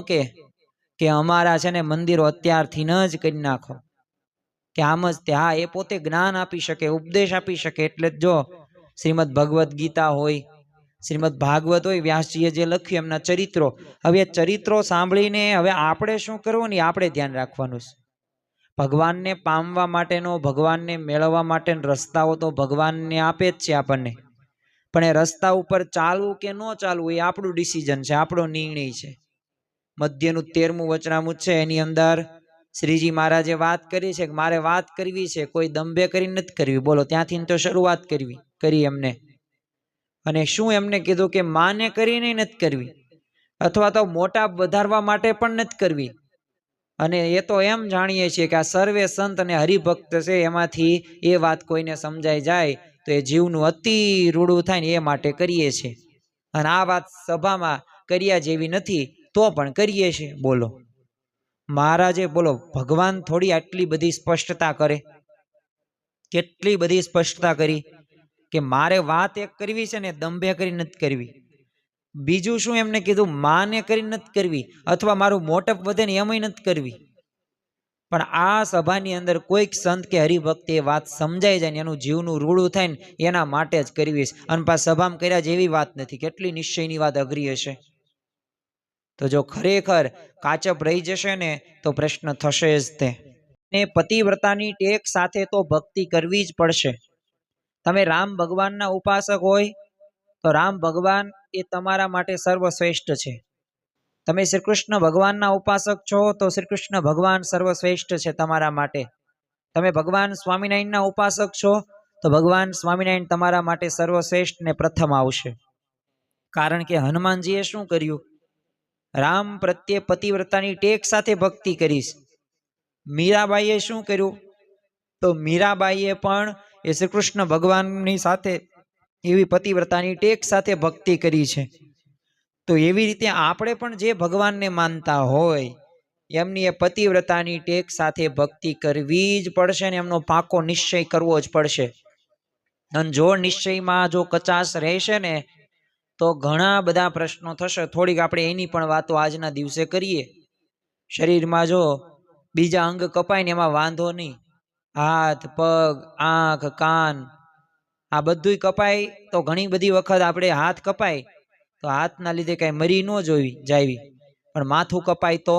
કે અમારા છે ને મંદિરો અત્યારથી જ કરી નાખો કે આમ જ તે. હા, એ પોતે જ્ઞાન આપી શકે, ઉપદેશ આપી શકે. એટલે જો શ્રીમદ ભગવદ્ ગીતા હોય, શ્રીમદ ભાગવત હોય, વ્યાસજીએ જે લખ્યું એમના ચરિત્રો, હવે ચરિત્રો સાંભળીને હવે આપણે શું કરવું ને આપણે ધ્યાન રાખવાનું છે. ભગવાનને પામવા માટેનો, ભગવાનને મેળવવા માટેનો રસ્તાઓ તો ભગવાનને આપે જ છે આપણને, પણ એ રસ્તા ઉપર ચાલવું કે ન ચાલવું એ આપણું ડિસિઝન છે, આપણો નિર્ણય છે. મધ્યનું 13મું વચનામૃત છે, એની અંદર શ્રીજી મહારાજે વાત કરી છે કે મારે વાત કરવી છે, કોઈ દંભે કરી નથી કરવી. બોલો, ત્યાંથી તો શરૂઆત કરી એમને. અને શું એમને કીધું કે માને કરીને નથી કરવી, અથવા તો મોટા વધારવા માટે પણ નથી કરવી. અને એ તો એમ જાણીએ છીએ કે આ સર્વે સંત અને હરિભક્ત છે, એમાંથી એ વાત કોઈને સમજાઈ જાય તો એ જીવનું અતિ રૂડું થાય ને એ માટે કરીએ છીએ. અને આ વાત સભામાં કર્યા જેવી નથી તો પણ કરીએ છીએ. બોલો, મહારાજે બોલો ભગવાન થોડી આટલી બધી સ્પષ્ટતા કરે, કેટલી બધી સ્પષ્ટતા કરી કે મારે વાત એક કરવી છે ને દંભે કરી નથી કરવી. બીજું શું એમને કીધું? માને કરી નથી કરવી, અથવા મારું મોટપ વધે ને એમય નથી કરવી. પણ આ સભાની અંદર કોઈક સંત કે હરિભક્ત એ વાત સમજાઈ જાય ને એનું જીવનું રૂડું થાય ને એના માટે જ કરવી છે. અને પાછા સભામાં કર્યા જેવી વાત નથી. કેટલી નિશ્ચયની વાત અઘરી હશે. તો જો ખરેખર કાચપ રહી જશે ને તો પ્રશ્ન થશે જ તે. ને પતિવ્રતાની ટેક સાથે તો ભક્તિ કરવી જ પડશે. તમે રામ ભગવાનના ઉપાસક હોય તો રામ ભગવાન એ તમારા માટે સર્વશ્રેષ્ઠ છે. તમે શ્રી કૃષ્ણ ભગવાનના ઉપાસક છો તો શ્રી કૃષ્ણ ભગવાન સર્વશ્રેષ્ઠ છે તમારા માટે. તમે ભગવાન સ્વામિનારાયણના ઉપાસક છો તો ભગવાન સ્વામિનારાયણ તમારા માટે સર્વશ્રેષ્ઠ ને પ્રથમ આવશે. કારણ કે હનુમાનજીએ શું કર્યું? રામ પ્રત્યે પતિવ્રતાની ટેક સાથે ભક્તિ કરીશ. મીરાબાઈએ શું કર્યું? તો મીરાબાઈએ પણ એ શ્રી કૃષ્ણ ભગવાનની સાથે એવી પતિવ્રતાની ટેક સાથે ભક્તિ કરી છે. તો એવી રીતે આપણે પણ જે ભગવાનને માનતા હોય એમની એ પતિવ્રતાની ટેક સાથે ભક્તિ કરવી જ પડશે ને એમનો પાકો નિશ્ચય કરવો જ પડશે. અને જો નિશ્ચયમાં જો કચાશ રહેશે ને તો ઘણા બધા પ્રશ્નો થશે. થોડીક આપણે એની પણ વાતો આજના દિવસે કરીએ. શરીરમાં જો બીજા અંગ કપાય ને એમાં વાંધો નહીં, હાથ, પગ, આંખ, કાન આ બધુંય કપાય તો ઘણી બધી વખત આપણે હાથ કપાય તો હાથના લીધે કઈ મરી ન જાવી, પણ માથું કપાય તો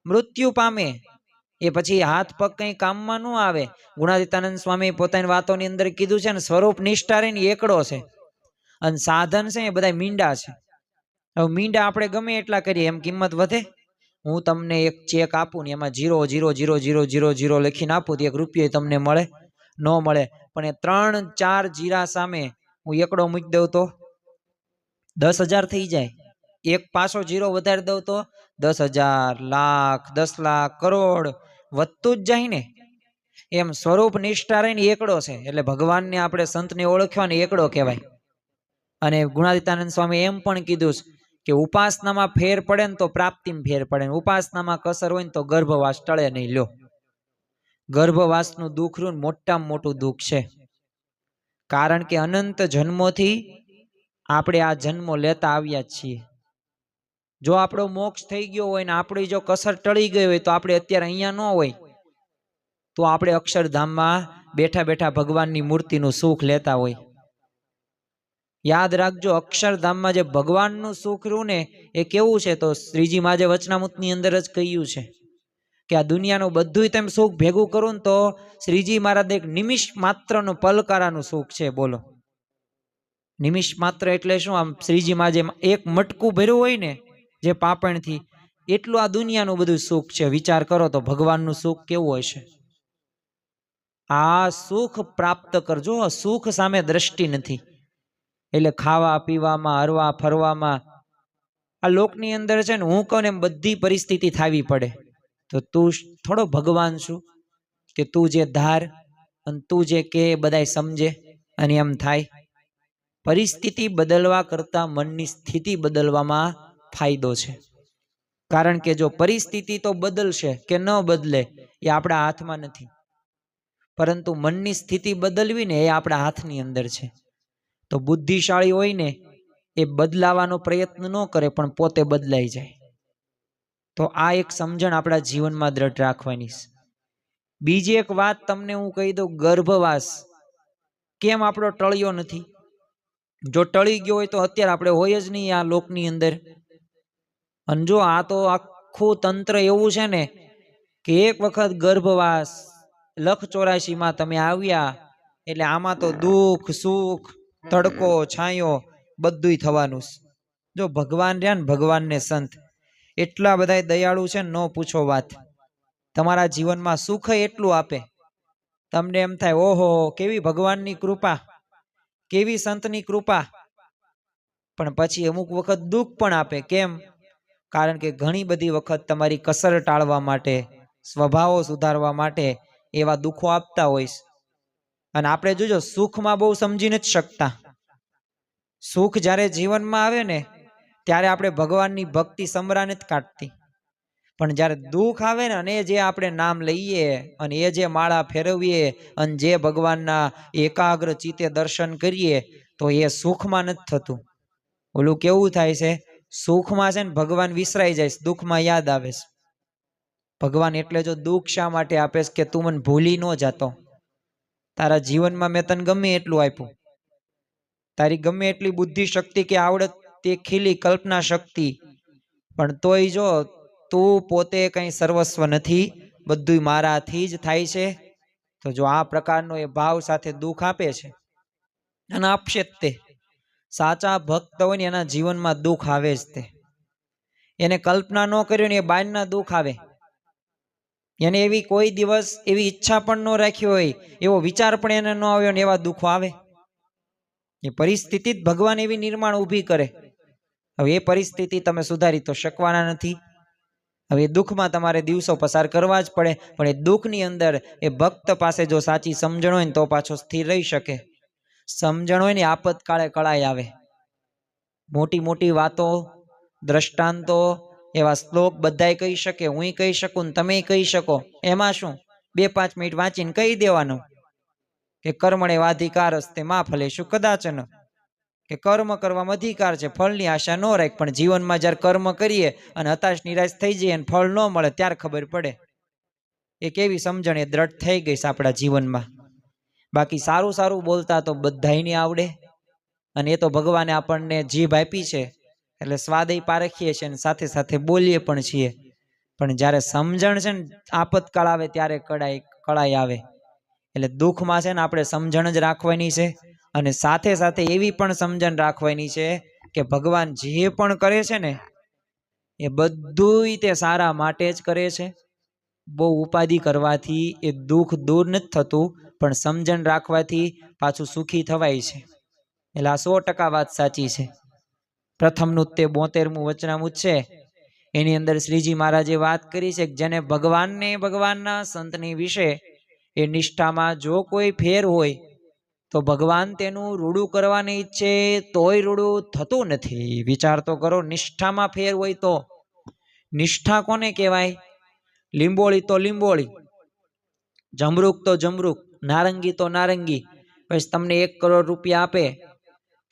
મૃત્યુ પામે. એ પછી હાથ પગ કઈ કામમાં ન આવે. ગુણાતીતાનંદ સ્વામી પોતાની વાતોની અંદર કીધું છે ને, સ્વરૂપ નિષ્ઠા રે ને એકડો છે અને સાધન છે એ બધા મીંડા છે. હવે મીંડા આપણે ગમે એટલા કરીએ એમ કિંમત વધે? હું તમને એક ચેક આપું ને એમાં 0,0,0,0,0,0 લખીને આપું તો ₹1 તમને મળે? ન મળે. પણ એ 3-4 જીરા સામે હું એકડો મૂકી દઉં તો 10,000 થઈ જાય. એક પાછો જીરો વધારી દઉં તો 10,000, લાખ, 10 લાખ, કરોડ વધતું જ જાય ને. એમ સ્વરૂપ નિષ્ઠા રહીને એકડો છે. એટલે ભગવાનને આપણે સંતને ઓળખવા ને એકડો કહેવાય. અને ગુણાતીતાનંદ સ્વામી એમ પણ કીધું કે ઉપાસનામાં ફેર પડે ને તો પ્રાપ્તિમાં ફેર પડે, ઉપાસનામાં કસર હોય ને તો ગર્ભવાસ ટળે નહીં. લ્યો, ગર્ભવાસનું દુઃખ રહ્યું મોટામાં મોટું દુઃખ છે. કારણ કે અનંત જન્મોથી આપણે આ જન્મો લેતા આવ્યા છીએ. જો આપણો મોક્ષ થઈ ગયો હોય ને આપણી જો કસર ટળી ગઈ હોય તો આપણે અત્યારે અહીંયા ન હોય. તો આપણે અક્ષરધામમાં બેઠા બેઠા ભગવાનની મૂર્તિનું સુખ લેતા હોય. યાદ રાખજો, અક્ષરધામમાં જે ભગવાનનું સુખ રહ્યું ને એ કેવું છે, તો શ્રીજી મહારાજે વચનામૃતની અંદર જ કહ્યું છે કે આ દુનિયાનું બધું તેમ સુખ ભેગું કરું ને તો શ્રીજી મહારાજ એક નિમિષ માત્રનું પલકારાનું સુખ છે. બોલો, નિમિષ માત્ર એટલે શું? આમ શ્રીજી મહારાજે એક મટકું ભર્યું હોય ને જે પાપણથી, એટલું આ દુનિયાનું બધું સુખ છે. વિચાર કરો તો ભગવાનનું સુખ કેવું હશે. આ સુખ પ્રાપ્ત કરજો. સુખ સામે દ્રષ્ટિ નથી. એટલે ખાવા પીવામાં, હરવા ફરવામાં, આ લોકની અંદર છે ને, હું કહું ને એમ બધી પરિસ્થિતિ થવી પડે. તો તું થોડો ભગવાન છું કે તું જે ધાર અને તું જે કે બધાય સમજે અને એમ થાય. પરિસ્થિતિ બદલવા કરતા મનની સ્થિતિ બદલવામાં ફાયદો છે. કારણ કે જો પરિસ્થિતિ તો બદલશે કે ન બદલે એ આપણા હાથમાં નથી, પરંતુ મનની સ્થિતિ બદલવી ને એ આપણા હાથની અંદર છે. તો બુદ્ધિશાળી હોય ને એ બદલાવાનો પ્રયત્ન ન કરે, પણ પોતે બદલાઈ જાય. તો આ એક સમજણ આપણા જીવનમાં દ્રઢ રાખવાની છે. બીજી એક વાત તમને હું કહી દઉં, ગર્ભવાસ કેમ આપણો ટળ્યો નથી? જો ટળી ગયો હોય તો અત્યારે આપણે હોય જ નહીં આ લોકની અંદર. અને જો આ તો આખું તંત્ર એવું છે ને કે એક વખત ગર્ભવાસ 184માં તમે આવ્યા એટલે આમાં તો દુઃખ સુખ તડકો છાંયો બધુંય થવાનું છે. જો ભગવાન રહ્યા ને, ભગવાનને સંત એટલા બધા દયાળુ છે ને, ન પૂછો વાત. તમારા જીવનમાં સુખ એટલું આપે, તમને એમ થાય ઓહો કેવી ભગવાનની કૃપા, કેવી સંતની કૃપા. પણ પછી અમુક વખત દુઃખ પણ આપે. કેમ? કારણ કે ઘણી બધી વખત તમારી કસર ટાળવા માટે, સ્વભાવો સુધારવા માટે એવા દુઃખો આપતા હોય. અને આપણે જોજો સુખમાં બહુ સમજી નથી શકતા. સુખ જ્યારે જીવનમાં આવે ને ત્યારે આપણે ભગવાનની ભક્તિ સમરા નથી કાઢતી. પણ જ્યારે દુઃખ આવે ને અને જે આપણે નામ લઈએ અને એ જે માળા ફેરવીએ અને જે ભગવાનના એકાગ્ર ચિત્તે દર્શન કરીએ તો એ સુખમાં નથી થતું. ઓલું કેવું થાય છે, સુખમાં છે ને ભગવાન વિસરાઈ જાય, દુઃખમાં યાદ આવે છે. ભગવાન એટલે જો દુઃખ શા માટે આપે છે કે તું મને ભૂલી ન જાતો. તારા જીવનમાં મેં તને ગમે એટલું આપ્યું, તારી ગમે એટલી બુદ્ધિ શક્તિ કે આવડત તે ખીલી કલ્પના શક્તિ, પણ તોય જો તું પોતે કઈ સર્વસ્વ નથી, બધું મારાથી જ થાય છે. તો જો આ પ્રકારનો એ ભાવ સાથે દુઃખ આપે છે અને આપશે જ તે. સાચા ભક્ત હોય ને એના જીવનમાં દુઃખ આવે જ તે. એને કલ્પના ન કર્યું ને એ બહારના દુઃખ આવે. એને એવી કોઈ દિવસ એવી ઈચ્છા પણ ન રાખી હોય, એવો વિચાર પણ એને ન આવ્યો ને એવા દુઃખો આવે. એ પરિસ્થિતિ જ ભગવાન એવી નિર્માણ ઊભી કરે. હવે એ પરિસ્થિતિ તમે સુધારી તો શકવાના નથી. હવે એ દુઃખમાં તમારે દિવસો પસાર કરવા જ પડે. પણ એ દુઃખની અંદર એ ભક્ત પાસે જો સાચી સમજણ હોય ને તો પાછો સ્થિર રહી શકે. સમજણ હોય ને આપતકાળે કળાય આવે. મોટી મોટી વાતો, દ્રષ્ટાંતો, એવા શ્લોક બધાય કહી શકે, હું કહી શકું ને તમે કહી શકો. એમાં શું 2-5 મિનિટ વાંચીને કહી દેવાનું કે કર્મણે વાધિકાર હસ્તે મા ફલેષુ કદાચન, કે કર્મ કરવામાં અધિકાર છે, ફળની આશા ન રાખ. પણ જીવનમાં જ્યારે કર્મ કરીએ અને હતાશ નિરાશ થઈ જઈએ અને ફળ ન મળે ત્યારે ખબર પડે. એ કેવી સમજણ એ દ્રઢ થઈ ગઈ છે આપણા જીવનમાં. બાકી સારું સારું બોલતા તો બધાયને આવડે, અને એ તો ભગવાને આપણને જીભ આપી છે એટલે સ્વાદય પારખીએ છીએ અને સાથે સાથે બોલીએ પણ છીએ. પણ જ્યારે સમજણ છે ને આપતકાળ આવે ત્યારે કળાઈ આવે. એટલે દુઃખમાં છે ને આપણે સમજણ જ રાખવાની છે, અને સાથે સાથે એવી પણ સમજણ રાખવાની છે કે ભગવાન જે પણ કરે છે ને એ બધુંય તે સારા માટે જ કરે છે. બહુ ઉપાધિ કરવાથી એ દુઃખ દૂર નથી થતું, પણ સમજણ રાખવાથી પાછું સુખી થવાય છે. એટલે આ 100% વાત સાચી છે. પ્રથમનું તે 72મું વચનામૃત છે, એની અંદર શ્રીજી મહારાજે વાત કરી છે કે જેને ભગવાનને ભગવાનના સંતની વિશે એ નિષ્ઠામાં જો કોઈ ફેર હોય તો ભગવાન તેનું રૂડું કરવાની ઈચ્છે તોય રૂડું થતું નથી. વિચાર તો કરો, નિષ્ઠામાં ફેર હોય તો. નિષ્ઠા કોને કહેવાય? લીંબોળી તો લીંબોળી, જમરૂક તો જમરૂક, નારંગી તો નારંગી. પછી તમને 1 કરોડ રૂપિયા આપે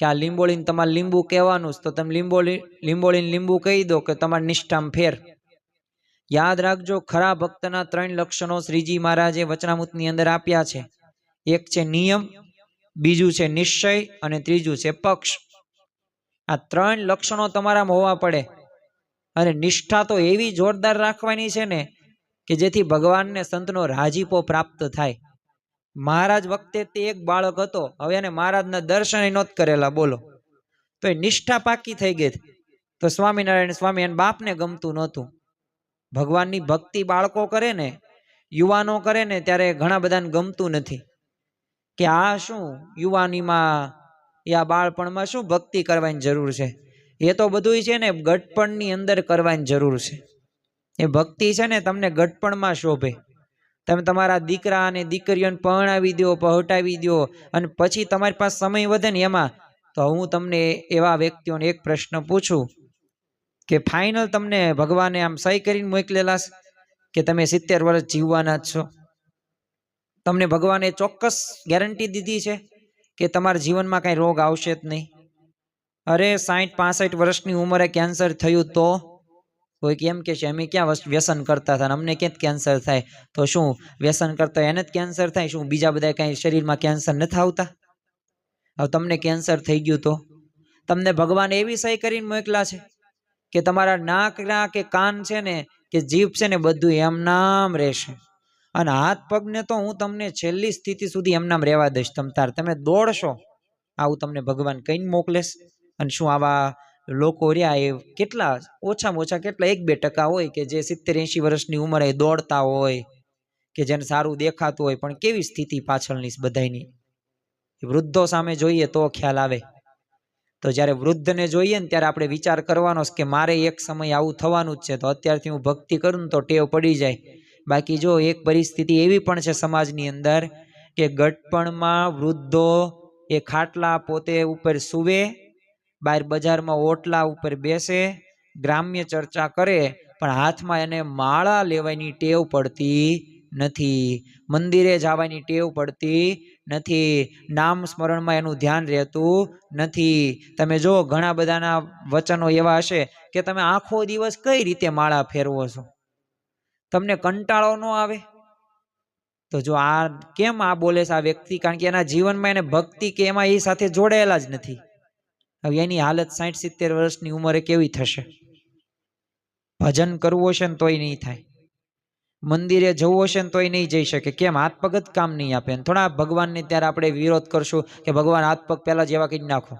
કે આ લીંબોળીને તમારે લીંબુ કહેવાનું, તો તમે લીંબોળીને લીંબુ કહી દો કે તમારી નિષ્ઠામાં ફેર. યાદ રાખજો, ખરા ભક્તના 3 લક્ષણો શ્રીજી મહારાજે વચનામૃતની અંદર આપ્યા છે. એક છે નિયમ, બીજું છે નિશ્ચય અને ત્રીજું છે પક્ષ. આ 3 લક્ષણો તમારામાં હોવા પડે. અને નિષ્ઠા તો એવી જોરદાર રાખવાની છે ને કે જેથી ભગવાનને સંતનો રાજીપો પ્રાપ્ત થાય. મહારાજ વખતે તે એક બાળક હતો, હવે એને મહારાજના દર્શન નહોત કરેલા, બોલો, તો એ નિષ્ઠા પાકી થઈ ગઈ. તો સ્વામિનારાયણ સ્વામી એને બાપને ગમતું નહોતું. ભગવાનની ભક્તિ બાળકો કરે ને, યુવાનો કરે ને, ત્યારે ઘણા બધાને ગમતું નથી કે આ શું યુવાનીમાં યા બાળપણમાં શું ભક્તિ કરવાની જરૂર છે. એ તો બધું છે ને ગટપણની અંદર કરવાની જરૂર છે. એ ભક્તિ છે ને તમને ગટપણમાં શોભે. તમે તમારા દીકરા અને દીકરીઓને પરણાવી દો, પહોંટાવી દો, અને પછી તમારી પાસે સમય વધે ને એમાં. તો હું તમને એવા વ્યક્તિઓને એક પ્રશ્ન પૂછું કે ફાઇનલ તમને ભગવાને આમ સહી કરીને મોકલેલા કે તમે 70 વર્ષ જીવવાના જ છો? તમને ભગવાને ચોક્કસ ગેરંટી દીધી છે કે તમારા જીવનમાં કાંઈ રોગ આવશે જ નહીં? અરે 60-65 વર્ષની ઉંમરે કેન્સર થયું તો કોઈ કેમ કે છે અમે ક્યાં વ્યસન કરતા હતા, અમને ક્યાં કેન્સર થાય? તો શું વ્યસન કરતા એને જ કેન્સર થાય? શું બીજા બધા કાંઈ શરીરમાં કેન્સર નથી આવતા? હવે તમને કેન્સર થઈ ગયું તો તમને ભગવાન એવી સહી કરીને મોકલા છે કે તમારા નાકના કે કાન છે ને કે જીભ છે ને બધું એમનામ રહેશે. અને હાથ પગને તો હું તમને છેલ્લી સ્થિતિ સુધી એમનામ રહેવા દઈશ. તમે દોડશો આવું તમને ભગવાન કહીને મોકલેશ. અને શું આવા લોકો રહ્યા એ કેટલા ઓછામાં ઓછા કેટલા 1-2% હોય કે જે 70-80 વર્ષની ઉંમરે દોડતા હોય, કે જેને સારું દેખાતું હોય, પણ કેવી સ્થિતિ પાછળની બધાની. વૃદ્ધો સામે જોઈએ તો ખ્યાલ આવે. તો જ્યારે વૃદ્ધને જોઈએ ને ત્યારે આપણે વિચાર કરવાનો કે મારે એક સમય આવું થવાનું જ છે, તો અત્યારથી હું ભક્તિ કરું ને તો ટેવ પડી જાય. બાકી જો એક પરિસ્થિતિ એવી પણ છે સમાજની અંદર કે ગટપણમાં વૃદ્ધો એ ખાટલા પોતે ઉપર સૂવે, બહાર બજારમાં ઓટલા ઉપર બેસે, ગ્રામ્ય ચર્ચા કરે, પણ હાથમાં એને માળા લેવાની ટેવ પડતી નથી, મંદિરે જવાની ટેવ પડતી નથી, નામ સ્મરણમાં એનું ધ્યાન રહેતું નથી. તમે જો ઘણા બધાના વચનો એવા હશે કે તમે આખો દિવસ કઈ રીતે માળા ફેરવો છો, તમને કંટાળો ન આવે? તો જો આ કેમ આ બોલે છે આ વ્યક્તિ? કારણ કે એના જીવનમાં એને ભક્તિ કે એમાં એ સાથે જોડાયેલા જ નથી. હવે એની હાલત 60-70 વર્ષની ઉંમરે કેવી થશે? ભજન કરવું હશે ને તોય નહીં થાય, મંદિરે જવું હશે ને તોય નહીં જઈ શકે. કેમ? હાથ પગ જ કામ નહીં આપે. થોડા ભગવાનને ત્યારે આપણે વિરોધ કરશું કે ભગવાન હાથ પગ પહેલા જેવા કરી નાખો,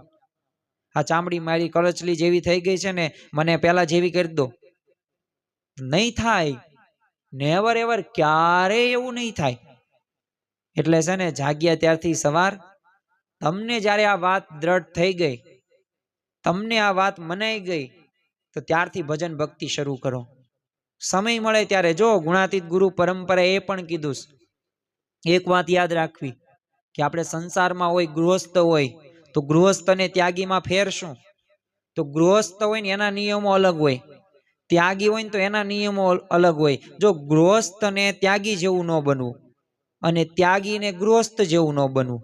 આ ચામડી મારી કરચલી જેવી થઈ ગઈ છે ને મને પહેલા જેવી કરી દો. નહીં થાય, નેવર એવર, ક્યારેય એવું નહીં થાય. એટલે છે ને જાગ્યા ત્યારથી સવાર, તમને જ્યારે આ વાત દ્રઢ થઈ ગઈ, તમને આ વાત મનાઈ ગઈ, તો ત્યારથી ભજન ભક્તિ શરૂ કરો. સમય મળે ત્યારે. જો ગુણાતીત ગુરુ પરંપરા એ પણ કીધું, એક વાત યાદ રાખવી કે આપણે સંસારમાં હોય, ગૃહસ્થ હોય તો ગૃહસ્થ અને ત્યાગીમાં ફેર શું? તો ગૃહસ્થ હોય ને એના નિયમો અલગ હોય, ત્યાગી હોય ને તો એના નિયમો અલગ હોય. જો ગૃહસ્થ ને ત્યાગી જેવું ન બનવું અને ત્યાગી ને ગૃહસ્થ જેવું ન બનવું.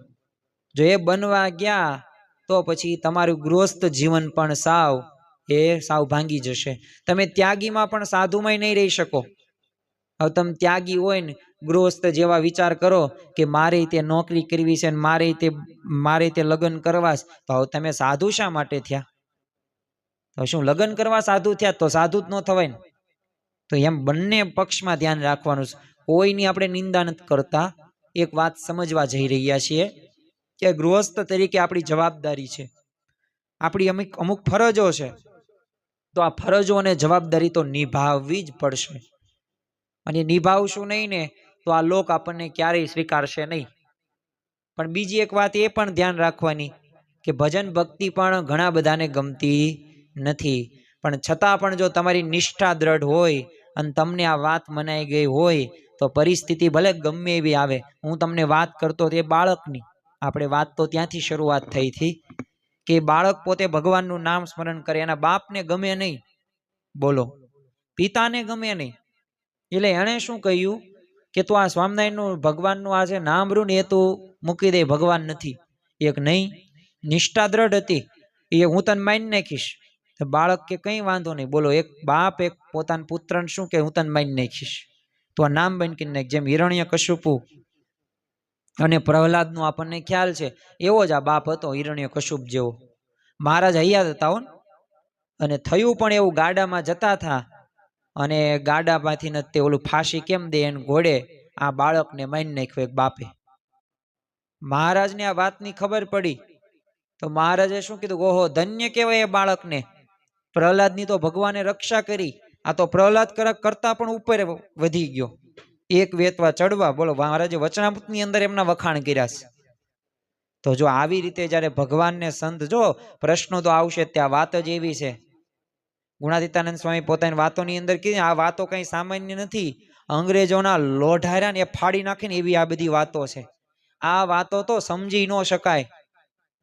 જો એ બનવા ગયા તો પછી તમારું ગૃહસ્થ જીવન પણ સાવ ભાંગી જશે. તમે ત્યાગીમાં પણ સાધુમાં નહીં રહી શકો. હવે તમે ત્યાગી હોય ને ગૃહસ્થ જેવા વિચાર કરો કે મારે તે નોકરી કરવી છે, મારે તે લગ્ન કરવા, તો હવે તમે સાધુ શા માટે થયા? તો શું લગ્ન કરવા સાધુ થયા? તો સાધુ જ ન થવાય ને. તો એમ બંને પક્ષમાં ધ્યાન રાખવાનું છે. કોઈની આપણે નિંદા નથી કરતા, એક વાત સમજવા જઈ રહ્યા છીએ કે ગૃહસ્થ તરીકે આપણી જવાબદારી છે, આપણી અમુક ફરજો છે. તો આ ફરજો અને જવાબદારી તો નિભાવવી જ પડશે. અને નિભાવશું નહીં ને તો આ લોક આપણને ક્યારેય સ્વીકારશે નહીં. પણ બીજી એક વાત એ પણ ધ્યાન રાખવાની કે ભજન ભક્તિ પણ ઘણા બધાને ગમતી નથી. પણ છતાં પણ જો તમારી નિષ્ઠા દ્રઢ હોય અને તમને આ વાત મનાઈ ગઈ હોય તો પરિસ્થિતિ ભલે ગમે એવી આવે. હું તમને વાત કરતો તે બાળકની, આપણે વાત તો ત્યાંથી શરૂઆત થઈ હતી કે બાળક પોતે ભગવાનનું નામ સ્મરણ કરે, એના બાપને ગમે નહીં, બોલો, પિતાને ગમે નહીં. એટલે એણે શું કહ્યું કે તું આ સ્વામિનારાયણનું ભગવાનનું આ જે નામ રૂ ને એ તું મૂકી દે, ભગવાન નથી. એક નહીં, નિષ્ઠા દ્રઢ હતી, એ હું તને માની નાખીશ. તો બાળક કે કંઈ વાંધો નહીં, બોલો એક બાપ એક પોતાના પુત્રને શું કે હું તને મારી નાખીશ, તો આ નામ બની નાખ. જેમ હિરણ્યકશિપુ અને પ્રહલાદનો આપણને ખ્યાલ છે, એવો જ આ બાપ હતો હિરણ્યકશિપ જેવો. મહારાજ હૈયા હતા હો. અને થયું પણ એવું, ગાડામાં જતા હતા અને ગાડામાંથી ને તે ઓલું ફાંસી કેમ દે એને ઘોડે આ બાળકને મારી નાખ્યો એક બાપે. મહારાજને આ વાતની ખબર પડી તો મહારાજે શું કીધું, ઓહો ધન્ય કહેવાય એ બાળકને, પ્રહલાદની તો ભગવાને રક્ષા કરી, આ તો પ્રહલાદ કરતા પણ ઉપર વધી ગયો, એક વેતવા ચડવા. બોલો, મહારાજે વચનામૃતની અંદર એમના વખાણ કર્યા છે. તો જો આવી રીતે જ્યારે ભગવાનને સંત, જો પ્રશ્નો તો આવશે, ત્યાં વાત જ એવી છે. ગુણાતીતાનંદ સ્વામી પોતાની વાતોની અંદર કીધી, આ વાતો કઈ સામાન્ય નથી, અંગ્રેજોના લોઢાર્યા ને એ ફાડી નાખીને એવી આ બધી વાતો છે. આ વાતો તો સમજી ન શકાય,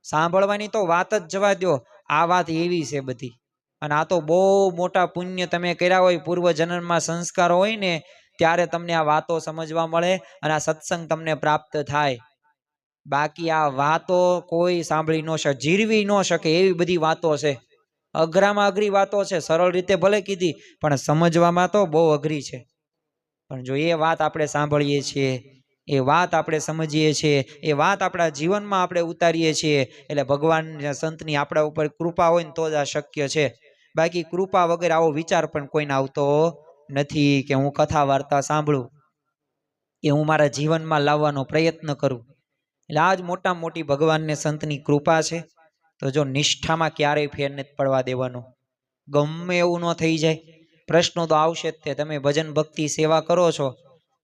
સાંભળવાની તો વાત જ જવા દો, આ વાત એવી છે બધી. અને આ તો બહુ મોટા પુણ્ય તમે કર્યા હોય, પૂર્વ જન્મમાં સંસ્કારો હોય ને, ત્યારે તમને આ વાતો સમજવા મળે અને આ સત્સંગ તમને પ્રાપ્ત થાય. બાકી આ વાતો કોઈ સાંભળી ન શકે, જીરવી ન શકે એવી બધી વાતો છે. અઘરામાં અઘરી વાતો છે, સરળ રીતે ભલે કીધી પણ સમજવામાં તો બહુ અઘરી છે. પણ જો એ વાત આપણે સાંભળીએ છીએ, એ વાત આપણે સમજીએ છીએ, એ વાત આપણા જીવનમાં આપણે ઉતારીએ છીએ, એટલે ભગવાન સંતની આપણા ઉપર કૃપા હોય ને તો જ આ શક્ય છે. બાકી કૃપા વગર આવો વિચાર પણ કોઈને આવતો નથી કે હું કથા વાર્તા સાંભળું, કે હું મારા જીવનમાં લાવવાનો પ્રયત્ન કરું. એટલે આ જ મોટામાં મોટી ભગવાનને સંતની કૃપા છે. તો જો નિષ્ઠામાં ક્યારેય ફેર નથી પડવા દેવાનો, ગમે એવું ન થઈ જાય. પ્રશ્નો તો આવશે જ તે, તમે ભજન ભક્તિ સેવા કરો છો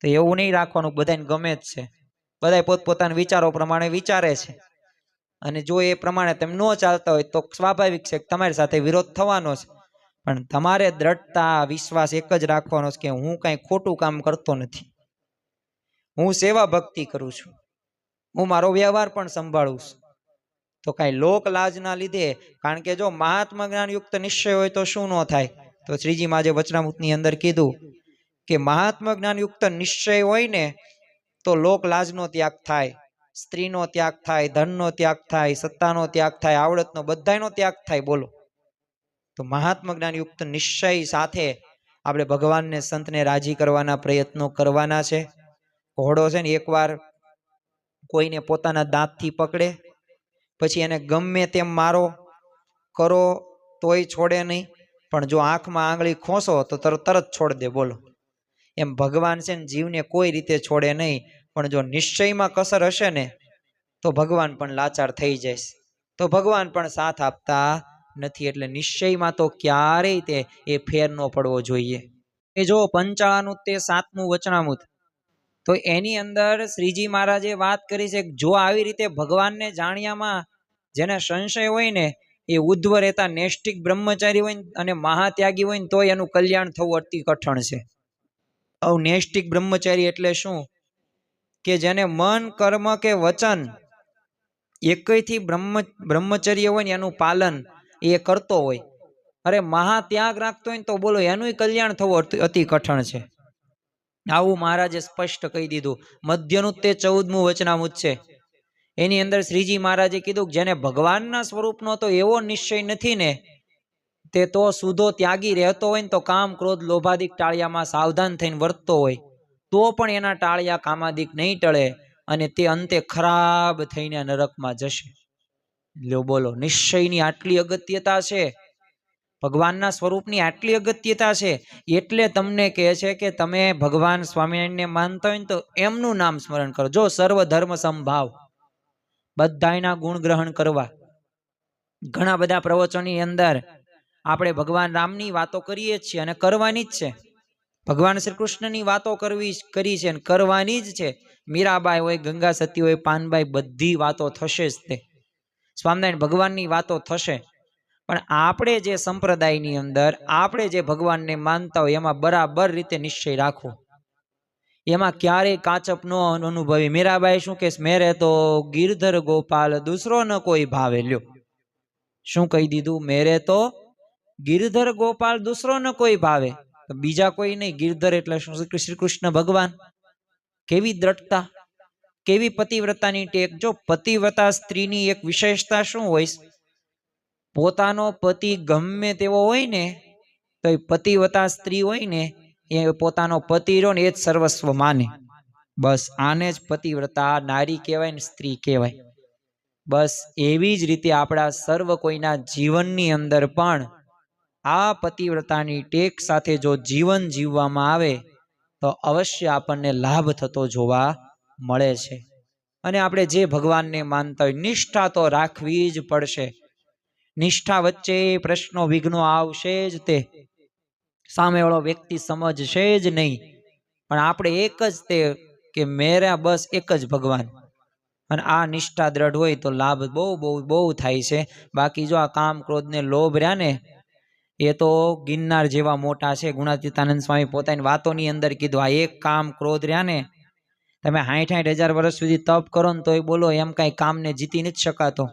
તો એવું નહીં રાખવાનું બધાને ગમે જ છે, બધા પોતપોતાના વિચારો પ્રમાણે વિચારે છે. અને જો એ પ્રમાણે તમે ન ચાલતા હોય તો સ્વાભાવિક છે કે તમારી સાથે વિરોધ થવાનો છે. પણ તમારે દ્રઢતા વિશ્વાસ એક જ રાખવાનો છે કે હું કાંઈ ખોટું કામ કરતો નથી, હું સેવા ભક્તિ કરું છું, હું મારો વ્યવહાર પણ સંભાળું છું. તો કાંઈ લોક લાજના લીધે, કારણ કે જો મહાત્મા જ્ઞાન યુક્ત નિશ્ચય હોય તો શું ન થાય, તો શ્રીજી મહારાજે વચનામૃતની અંદર કીધું કે મહાત્મા જ્ઞાન યુક્ત નિશ્ચય હોય ને તો લોક લાજનો ત્યાગ થાય, સ્ત્રીનો ત્યાગ થાય, ધનનો ત્યાગ થાય, સત્તાનો ત્યાગ થાય, આવડતનો બધાનો ત્યાગ થાય. બોલો, તો મહાત્મા જ્ઞાન યુક્ત નિશ્ચય સાથે આપણે ભગવાનને સંતને રાજી કરવાના પ્રયત્નો કરવાના છે. ઘોડો છે ને એકવાર કોઈને પોતાના દાંતથી પકડે પછી એને ગમે તેમ મારો કરો તોય છોડે નહીં, પણ જો આંખમાં આંગળી ખોસો તો તરત છોડ દે. બોલો, એમ ભગવાન છે ને જીવને કોઈ રીતે છોડે નહીં, પણ જો નિશ્ચયમાં કસર હશે ને તો ભગવાન પણ લાચાર થઈ જાય, તો ભગવાન પણ સાથ આપતા નથી. એટલે નિશ્ચયમાં તો ક્યારેય તે એ ફેર ન પડવો જોઈએ. એ જો પંચાળાનું તે 7મું વચનામૃત, તો એની અંદર શ્રીજી મહારાજે વાત કરી છે કે જો આવી રીતે ભગવાનને જાણ્યામાં જેને સંશય હોય ને, એ ઉદ્ધવ રહેતા નૈષ્ટિક બ્રહ્મચારી હોય અને મહાત્યાગી હોય ને તો એનું કલ્યાણ થવું અતિ કઠણ છે. નૈષ્ટિક બ્રહ્મચારી એટલે શું, કે જેને મન કર્મ કે વચન એકથી બ્રહ્મચર્ય હોય ને એનું પાલન એ કરતો હોય. અરે મહાત્યાગ રાખતો હોય ને તો બોલો એનું કલ્યાણ થવું અતિ કઠણ છે. આવું મહારાજે સ્પષ્ટ કહી દીધું. મધ્યનું તે 14મું વચનામૃત છે, એની અંદર શ્રીજી મહારાજે કીધું જેને ભગવાનના સ્વરૂપનો તો એવો નિશ્ચય નથી ને, તે તો સુધો ત્યાગી રહેતો હોય ને તો કામ ક્રોધ લોભાદિક ટાળિયામાં સાવધાન થઈને વર્તતો હોય તો પણ એના ટાળિયા કામાદિક નહીં ટળે અને તે અંતે ખરાબ થઈને નરકમાં જશે. લ્યો બોલો, નિશ્ચયની આટલી અગત્યતા છે, ભગવાનના સ્વરૂપની આટલી અગત્યતા છે, એટલે તમને કહે છે કે તમે ભગવાન સ્વામિનારાયણને માનતા હોય ને તો એમનું નામ સ્મરણ કરો. જો સર્વ ધર્મ સમભાવ, બધાયના ગુણ ગ્રહણ કરવા. ઘણા બધા પ્રવચનની અંદર આપણે ભગવાન રામની વાતો કરીએ છીએ અને કરવાની જ છે, ભગવાન શ્રી કૃષ્ણની વાતો કરી છે અને કરવાની જ છે. મીરાબાઈ હોય, ગંગા સતી હોય, પાનબાઈ, બધી વાતો થશે જ. તે સ્વામિનારાયણ ભગવાનની વાતો થશે. પણ આપણે જે સંપ્રદાયની અંદર આપણે જે ભગવાનને માનતા હોય એમાં બરાબર રીતે નિશ્ચય રાખો, એમાં ક્યારેય કાચપ ન અનુભવી. મીરાબાઈ શું કે, મેરે તો ગિરધર ગોપાલ દૂસરો ન કોઈ ભાવે. લ્યો, શું કહી દીધું, મેરે તો ગિરધર ગોપાલ દૂસરો ન કોઈ ભાવે, બીજા કોઈ નહીં. ગિરધર એટલે શું, શ્રી કૃષ્ણ ભગવાન. કેવી દ્રઢતા, કેવી પતિવ્રતાની ટેક. જો પતિવ્રતા સ્ત્રીની એક વિશેષતા શું હોય, પોતાનો પતિ ગમે તેવો હોય ને તો એ પતિવતા સ્ત્રી હોય ને એ પોતાનો પતિ રહ્યો ને એ જ સર્વસ્વ માને. બસ આને જ પતિવ્રતા નારી કહેવાય ને સ્ત્રી કહેવાય. બસ એવી જ રીતે આપણા સર્વ કોઈના જીવનની અંદર પણ આ પતિવ્રતાની ટેક સાથે જો જીવન જીવવામાં આવે તો અવશ્ય આપણને લાભ થતો જોવા મળે છે. અને આપણે જે ભગવાનને માનતા હોય નિષ્ઠા તો રાખવી જ પડશે. નિષ્ઠા વચ્ચે પ્રશ્નો વિઘ્નો આવશે જ, તે સામેવાળો વ્યક્તિ સમજશે જ નહીં, પણ આપણે એક જ તે કે મેરા બસ એક જ ભગવાન. અને આ નિષ્ઠા દ્રઢ હોય તો લાભ બહુ બહુ બહુ થાય છે. બાકી જો આ કામ ક્રોધ ને લોભ રહ્યા ને એ તો ગિરનાર જેવા મોટા છે. ગુણાતીતાનંદ સ્વામી પોતાની વાતોની અંદર કીધું આ એક કામ ક્રોધ રહ્યા ને તમે 60,000 વર્ષ સુધી તપ કરો ને તોય બોલો એમ કાંઈ કામને જીતી નથી શકાતો.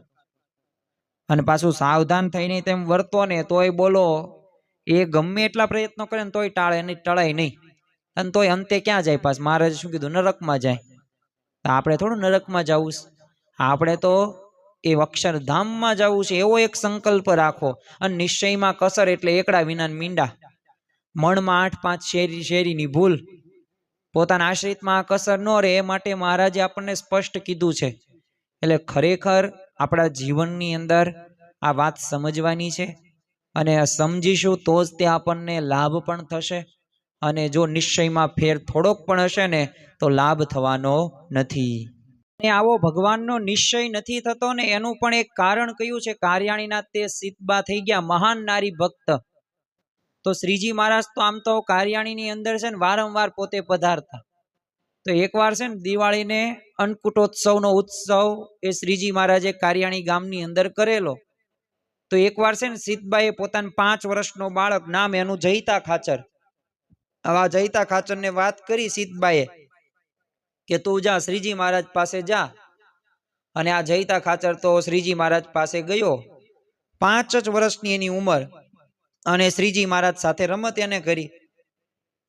અને પાછું સાવધાન થઈને તેમ વર્તો ને તોય બોલો એ ગમે એટલા પ્રયત્નો કરે ને તોય ટળાય નહીં. અને તોય અંતે ક્યાં જાય? પાછું મહારાજે શું કીધું? નરકમાં જાય. આપણે થોડું નરકમાં જવું છે, આપણે તો એ અક્ષરધામમાં જવું છે. એવો એક સંકલ્પ રાખો. અને નિશ્ચયમાં કસર એટલે એકડા વિના મીંડા. મણમાં 8-5 શેરીની ભૂલ. પોતાના આશ્રિતમાં કસર ન રહે એ માટે મહારાજે આપણને સ્પષ્ટ કીધું છે. એટલે ખરેખર આપણા જીવનની અંદર આ વાત સમજવાની છે. અને સમજીશું તો જ તે આપણને લાભ પણ થશે. અને જો નિશ્ચયમાં ફેર થોડોક પણ હશે ને તો લાભ થવાનો નથી. અને આવો ભગવાનનો નિશ્ચય નથી થતો ને એનું પણ એક કારણ કયું છે? કાર્યાણીના તે સીતબા થઈ ગયા મહાન નારી ભક્ત. તો શ્રીજી મહારાજ તો આમ તો કાર્યાણીની અંદર છે ને વારંવાર પોતે પધારતા. તો એકવાર છે ને દિવાળીને અન્નકૂટોત્સવનો ઉત્સવ એ શ્રીજી મહારાજે કાર્યાણી ગામની અંદર કરેલો. તો એકવાર છે ને સીતબાએ પોતાના 5 વર્ષનો બાળક, નામ એનું જયતા ખાચર, આવા જયતા ખાચરને વાત કરી સીતબાએ કે તું જા શ્રીજી મહારાજ પાસે જા. અને આ જયતા ખાચર તો શ્રીજી મહારાજ પાસે ગયો. 5 જ વર્ષની એની ઉંમર. અને શ્રીજી મહારાજ સાથે રમત એને કરી.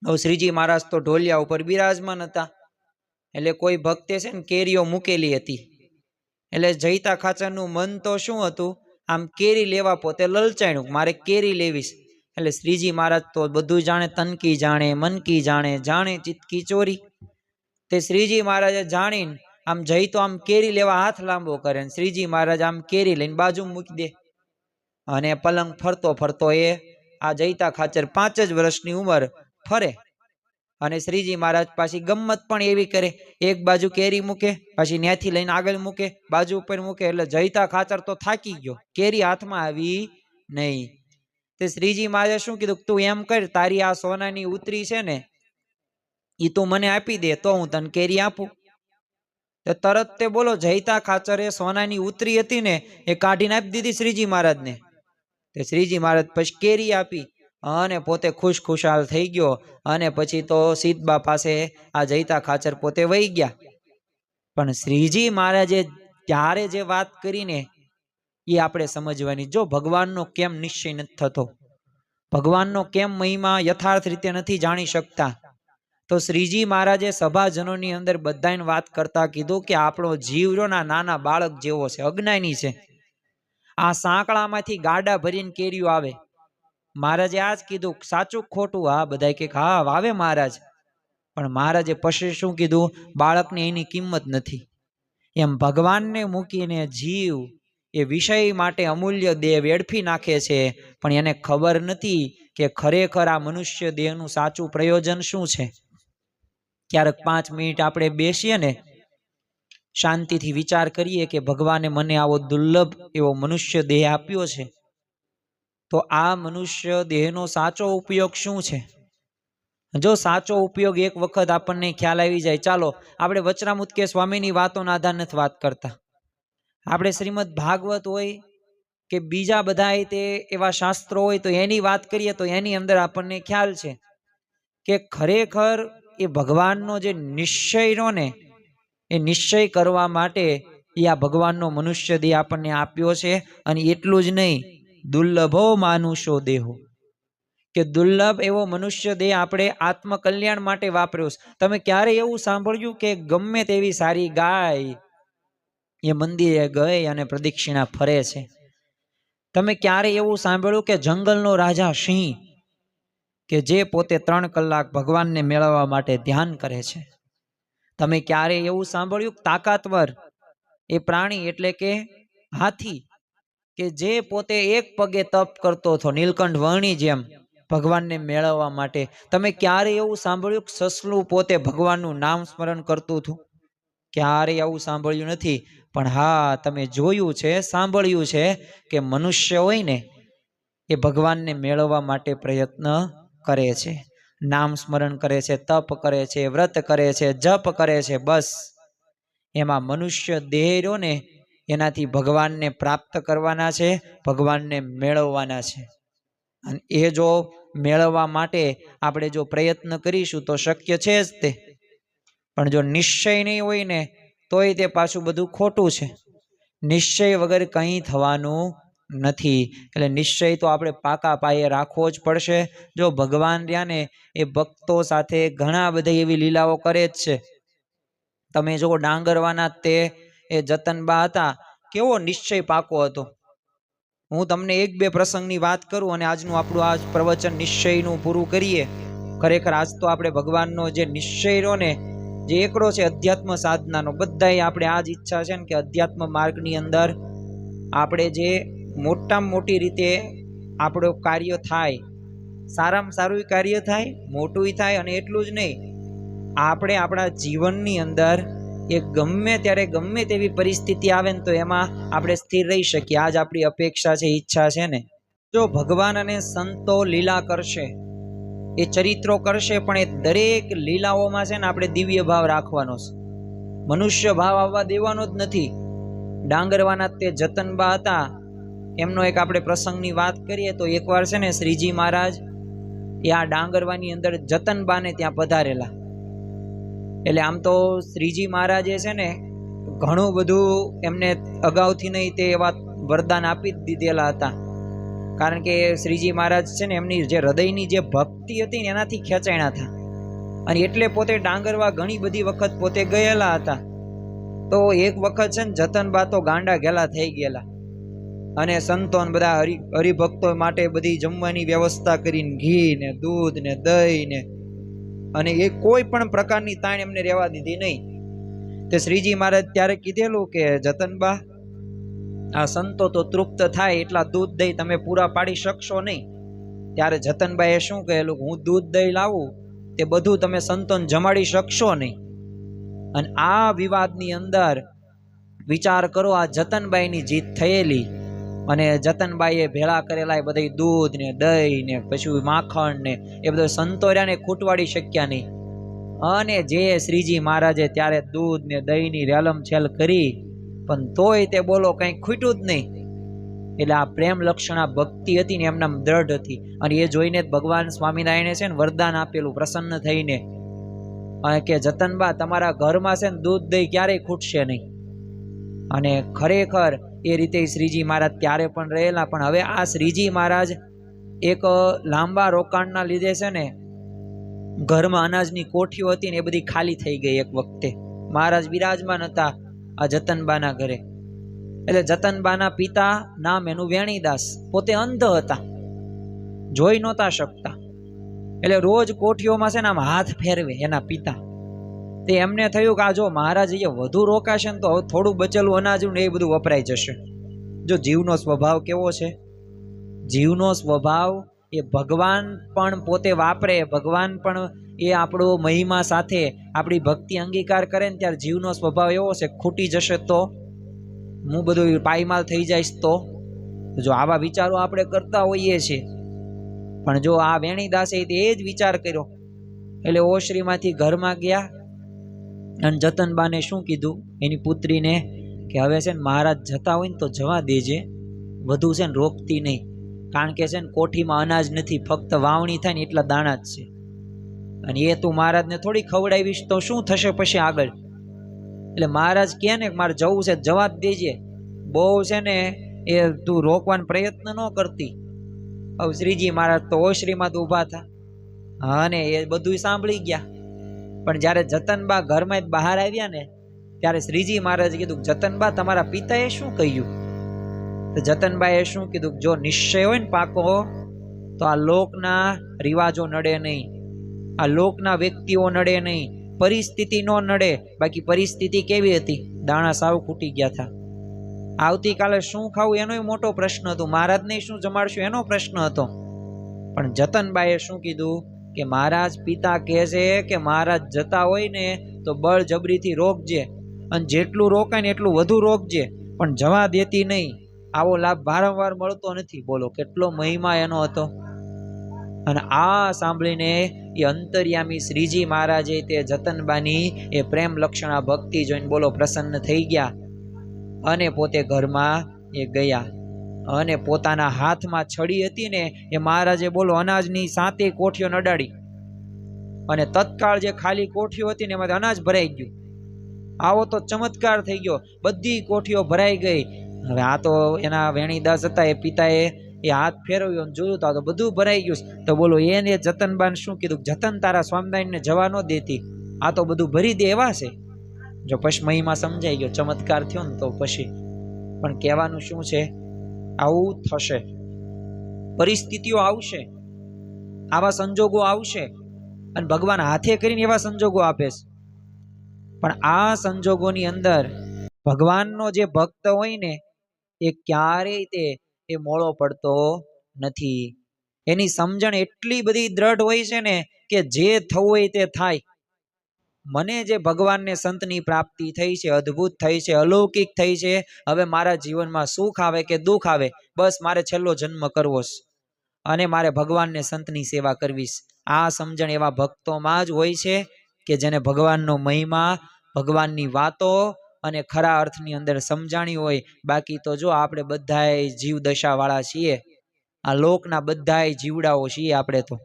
શ્રીજી મહારાજ તો ઢોલિયા ઉપર બિરાજમાન હતા. એટલે કોઈ ભક્તે છે ને કેરીઓ મૂકેલી હતી. એટલે જયતા ખાચરનું મન તો શું હતું? આમ કેરી લેવા પોતે લલચાણ્યું, મારે કેરી લેવીશ. એટલે શ્રીજી મહારાજ તો બધું જાણે, તનકી જાણે, મનકી જાણે, જાણે ચિતકી ચોરી. તે શ્રીજી મહારાજે જાણીને આમ જઈ તો આમ કેરી લેવા હાથ લાંબો કરે, શ્રીજી મહારાજ આમ કેરી લઈને બાજુ મૂકી દે. અને પલંગ ફરતો ફરતો એ આ જયતા ખાચર 5 જ વર્ષની ઉંમર ફરે. અને શ્રીજી મહારાજ પાછી ગમ્મત પણ એવી કરે, એક બાજુ કેરી મૂકે, પાછી ત્યાંથી લઈને આગળ મૂકે, બાજુ ઉપર મૂકે. એટલે જયતા ખાચર તો થાકી ગયો, કેરી હાથમાં આવી નહીં. તે શ્રીજી મહારાજે શું કીધું? તું એમ કર, તારી આ સોનાની ઉતરી છે ને એ તું મને આપી દે તો હું તને કેરી આપું. તો તરત તે બોલો જયતા ખાચરે સોનાની ઉતરી હતી ને એ કાઢીને આપી દીધી શ્રીજી મહારાજને. તે શ્રીજી મહારાજ પછી કેરી આપી અને પોતે ખુશખુશાલ થઈ ગયો. અને પછી તો સીતબા પાસે આ જયતા ખાચર પોતે વહી ગયા. પણ શ્રીજી મહારાજે ત્યારે જે વાત કરીને એ આપણે સમજવાની. જો ભગવાનનો કેમ નિશ્ચય નથી થતો, ભગવાનનો કેમ મહિમા યથાર્થ રીતે નથી જાણી શકતા, તો શ્રીજી મહારાજે સભાજનોની અંદર બધાને વાત કરતા કીધું કે આપણો જીવ નાના બાળક જેવો છે, અજ્ઞાની છે. આ સાંકળામાંથી ગાડા ભરીને કેરીઓ આવે. મહારાજે આ જ કીધું, સાચું ખોટું? હા, બધા કે હા આવે મહારાજ. પણ મહારાજે પછી શું કીધું? બાળકને એની કિંમત નથી. એમ ભગવાનને મૂકીને જીવ એ વિષય માટે અમૂલ્ય દેહ વેડફી નાખે છે. પણ એને ખબર નથી કે ખરેખર આ મનુષ્ય દેહનું સાચું પ્રયોજન શું છે. ક્યારેક 5 મિનિટ આપણે બેસીએ ને શાંતિથી વિચાર કરીએ કે ભગવાને મને આવો દુર્લભ એવો મનુષ્ય દેહ આપ્યો છે, તો આ મનુષ્ય દેહનો સાચો ઉપયોગ શું છે? જો સાચો ઉપયોગ એક વખત આપણને ખ્યાલ આવી જાય, ચાલો આપણે વચરામૃત કે સ્વામીની વાતોના આધાર નથી વાત કરતા, આપણે શ્રીમદ ભાગવત હોય કે બીજા બધા તે એવા શાસ્ત્રો હોય તો એની વાત કરીએ તો એની અંદર આપણને ખ્યાલ છે કે ખરેખર એ ભગવાનનો જે નિશ્ચય રહ્યો ને એ નિશ્ચય કરવા માટે એ આ ભગવાનનો મનુષ્ય દેહ આપણને આપ્યો છે. અને એટલું જ નહીં, દુર્લભો માનુષો દેહો, કે દુર્લભ એવો મનુષ્ય દેહ આપણે આત્મકલ્યાણ માટે વાપર્યો છે. તમે ક્યારે એવું સાંભળ્યું કે ગમે તેવી સારી ગાય એ મંદિરે ગઈ અને પ્રદક્ષિણા ફરે છે? તમે ક્યારે એવું સાંભળ્યું કે જંગલનો રાજા સિંહ કે જે પોતે 3 કલાક ભગવાનને મેળવવા માટે ધ્યાન કરે છે? તમે ક્યારે એવું સાંભળ્યું તાકાતવર એ પ્રાણી એટલે કે હાથી કે જે પોતે એક પગે તપ કરતો હતો નીલકંઠ વર્ણી જેમ ભગવાનને મેળવવા માટે? તમે ક્યારે એવું સાંભળ્યું કે સસલું પોતે ભગવાનનું નામ સ્મરણ કરતું હતું? ક્યારેય આવું સાંભળ્યું નથી. પણ હા, તમે જોયું છે, સાંભળ્યું છે કે મનુષ્ય હોય ને એ ભગવાનને મેળવવા માટે પ્રયત્ન કરે છે, નામ સ્મરણ કરે છે, તપ કરે છે, વ્રત કરે છે, જપ કરે છે. બસ એમાં મનુષ્ય દેહ રહ્યો ને એનાથી ભગવાનને પ્રાપ્ત કરવાના છે, ભગવાનને મેળવવાના છે. અને એ જો મેળવવા માટે આપણે જો પ્રયત્ન કરીશું તો શક્ય છે જ તે. પણ જો નિશ્ચય નહીં હોય ને તોય તે પાછું બધું ખોટું છે. નિશ્ચય વગર કંઈ થવાનું નથી. એટલે નિશ્ચય તો આપણે પાકા પાયે રાખવો જ પડશે. જો ભગવાન રહ્યા ને એ ભક્તો સાથે ઘણા બધા એવી લીલાઓ કરે જ છે. તમે જો ડાંગરવાના તે એ જતનબા હતા, કેવો નિશ્ચય પાકો હતો. હું તમને 1-2 પ્રસંગની વાત કરું અને આજનું આપણું આ પ્રવચન નિશ્ચયનું પૂરું કરીએ. ખરેખર આજ તો આપણે ભગવાનનો જે નિશ્ચય રહ્યો ને જે એકડો છે અધ્યાત્મ સાધનાનો, બધાય આપણે આ જ ઈચ્છા છે ને કે અધ્યાત્મ માર્ગની અંદર આપણે જે મોટામાં મોટી રીતે આપણું કાર્ય થાય, સારામાં સારું કાર્ય થાય, મોટું થાય. અને એટલું જ નહીં, આપણે આપણા જીવનની અંદર એ ગમે ત્યારે ગમે તેવી પરિસ્થિતિ આવે ને તો એમાં આપણે સ્થિર રહી શકીએ. આજ આપણી અપેક્ષા છે, ઈચ્છા છે ને. જો ભગવાન અને સંતો લીલા કરશે, એ ચરિત્રો કરશે, પણ એ દરેક લીલાઓમાં છે ને આપણે દિવ્ય ભાવ રાખવાનો છે, મનુષ્ય ભાવ આવવા દેવાનો જ નથી. ડાંગરવાના તે જતનબા હતા, એમનો એક આપણે પ્રસંગની વાત કરીએ તો એકવાર છે ને શ્રીજી મહારાજ એ આ ડાંગરવાની અંદર જતનબાને ત્યાં પધારેલા. એટલે આમ તો શ્રીજી મહારાજે છે ને ઘણું બધું એમને અગાઉથી નહીં તે એવા વરદાન આપી જ દીધેલા હતા. કારણ કે શ્રીજી મહારાજ છે ને એમની જે હૃદયની જે ભક્તિ હતી ને એનાથી ખેંચાણા હતા. અને એટલે પોતે ડાંગરવા ઘણી બધી વખત પોતે ગયેલા હતા. તો એક વખત છે ને જતનબા તો ગાંડા ઘેલા થઈ ગયેલા અને સંતો બધા હરિભક્તો માટે બધી જમવાની વ્યવસ્થા કરીને ઘી ને દૂધ ને દહીં ને અને એ કોઈ પણ પ્રકારની તાણ એમને રહેવા દીધી નહીં. તે શ્રીજી મહારાજ ત્યારે કીધેલું કે જતનબા, આ સંતો તો તૃપ્ત થાય એટલા દૂધ દહીં તમે પૂરા પાડી શકશો નહીં. ત્યારે જતનબાએ શું કહેલું, હું દૂધ દહીં લાવું તે બધું તમે સંતોને જમાડી શકશો નહીં. અને આ વિવાદની અંદર વિચાર કરો, આ જતનબાઈની જીત થયેલી અને જતનબાઈએ ભેળા કરેલા એ બધા દૂધ ને દહીં ને પછી માખણ ને એ બધા સંતોર્યાને ખૂટવાડી શક્યા નહીં. અને જે શ્રીજી મહારાજે ત્યારે દૂધ ને દહીંની રેલમ છેલ કરી, પણ તોય તે બોલો કંઈ ખૂટ્યું જ નહીં. એટલે આ પ્રેમ લક્ષણા ભક્તિ હતી ને એમના દ્રઢ હતી. અને એ જોઈને જ ભગવાન સ્વામિનારાયણે છે ને વરદાન આપેલું પ્રસન્ન થઈને કે જતનબા તમારા ઘરમાં છે ને દૂધ દહીં ક્યારેય ખૂટશે નહીં. અને ખરેખર એ રીતે શ્રીજી મહારાજ ત્યારે પણ રહેલા. પણ હવે આ શ્રીજી મહારાજ એક લાંબા રોકાણના લીધે છે ને ઘરમાં અનાજની કોઠીઓ હતી ને એ બધી ખાલી થઈ ગઈ. એક વખતે મહારાજ બિરાજમાન હતા આ જતનબાના ઘરે. એટલે જતનબાના પિતા નામ એનું વેણીદાસ, પોતે અંધ હતા, જોઈ નહોતા શકતા. એટલે રોજ કોઠીઓમાં છે ને આમ હાથ ફેરવે એના પિતા. તે એમને થયું કે આ જો મહારાજ એ વધુ રોકાશે ને તો થોડું બચેલું અનાજ ને એ બધું વપરાઈ જશે. જો જીવનો સ્વભાવ કેવો છે, જીવનો સ્વભાવ એ ભગવાન પણ પોતે વાપરે, ભગવાન પણ એ આપણો મહિમા સાથે આપણી ભક્તિ અંગીકાર કરે ને ત્યારે જીવનો સ્વભાવ એવો છે, ખૂટી જશે તો હું બધું પાયમાલ થઈ જઈશ તો. જો આવા વિચારો આપણે કરતા હોઈએ છીએ, પણ જો આ વેણીદાસે એ જ વિચાર કર્યો. એટલે ઓશરીમાંથી ઘરમાં ગયા અને જતનબાને શું કીધું એની પુત્રીને કે હવે છે ને મહારાજ જતા હોય ને તો જવા દેજે, વધુ છે ને રોકતી નહીં. કારણ કે છે ને કોઠીમાં અનાજ નથી, ફક્ત વાવણી થાય ને એટલા દાણા જ છે. અને એ તું મહારાજને થોડી ખવડાવીશ તો શું થશે પછી આગળ. એટલે મહારાજ કહે ને મારે જવું છે જવા જ દેજે, બહુ છે ને એ તું રોકવાનો પ્રયત્ન ન કરતી. હવે શ્રીજી મહારાજ તો ઓશરીમાં તો ઊભા હતા અને એ બધું સાંભળી ગયા. પણ જ્યારે જતનબા ઘરમાં જ બહાર આવ્યા ને ત્યારે શ્રીજી મહારાજે કીધું, જતનબા તમારા પિતાએ શું કહ્યું? તો જતનબાઈએ શું કીધું, જો નિશ્ચય હોય ને પાકો, તો આ લોકના રિવાજો નડે નહીં, આ લોકના વ્યક્તિઓ નડે નહીં, પરિસ્થિતિ નો નડે. બાકી પરિસ્થિતિ કેવી હતી? દાણા સાવ ખૂટી ગયા હતા. આવતીકાલે શું ખાવું એનો મોટો પ્રશ્ન હતો, મહારાજને શું જમાડશું એનો પ્રશ્ન હતો. પણ જતનબાઈએ શું કીધું કે મહારાજ પિતા કહે છે કે મહારાજ જતા હોય ને તો બળજબરીથી રોકજે, અને જેટલું રોકાય ને એટલું વધુ રોકજે, પણ જવા દેતી નહીં. આવો લાભ વારંવાર મળતો નથી. બોલો કેટલો મહિમા એનો હતો. અને આ સાંભળીને એ અંતર્યામી શ્રીજી મહારાજે તે જતનબાની એ પ્રેમ લક્ષણા ભક્તિ જોઈને બોલો પ્રસન્ન થઈ ગયા, અને પોતે ઘરમાં એ ગયા, અને પોતાના હાથમાં છડી હતી ને એ મહારાજે બોલો અનાજની 7 કોઠીઓ નડાડી, અને તત્કાળ જે ખાલી કોઠીઓ હતી ને એમાંથી અનાજ ભરાઈ ગયું. આવો તો ચમત્કાર થઈ ગયો, બધી કોઠીઓ ભરાઈ ગઈ. હવે આ તો એના વેણીદાસ હતા, એ પિતાએ એ હાથ ફેરવ્યો અને જોયું તો બધું ભરાઈ ગયું. તો બોલો એને જતનબાન શું કીધું, જતન તારા સ્વામિનારાયણને જવા ન દેતી, આ તો બધું ભરી દે એવા છે. જો પછી મહિમા સમજાઈ ગયો, ચમત્કાર થયો ને તો પછી. પણ કહેવાનું શું છે, આવું થશે, પરિસ્થિતિઓ આવશે, આવા સંજોગો આવશે, અને ભગવાન હાથે કરીને એવા સંજોગો આપે છે. પણ આ સંજોગોની અંદર ભગવાનનો જે ભક્ત હોય ને એ ક્યારેય તે એ મોળો પડતો નથી. એની સમજણ એટલી બધી દ્રઢ હોય છે ને કે જે થવું હોય તે થાય. મને જે ભગવાનને સંતની પ્રાપ્તિ થઈ છે, અદ્ભુત થઈ છે, અલૌકિક થઈ છે, હવે મારા જીવનમાં સુખ આવે કે દુઃખ આવે, બસ મારે છેલ્લો જન્મ કરવો છે, અને મારે ભગવાનને સંતની સેવા કરવી છે. આ સમજણ એવા ભક્તોમાં જ હોય છે કે જેને ભગવાનનો મહિમા, ભગવાનની વાતો અને ખરા અર્થની અંદર સમજાણી હોય. બાકી તો જો આપણે બધાય જીવ દશાવાળા છીએ, આ લોકના બધાય જીવડાઓ છીએ, આપણે તો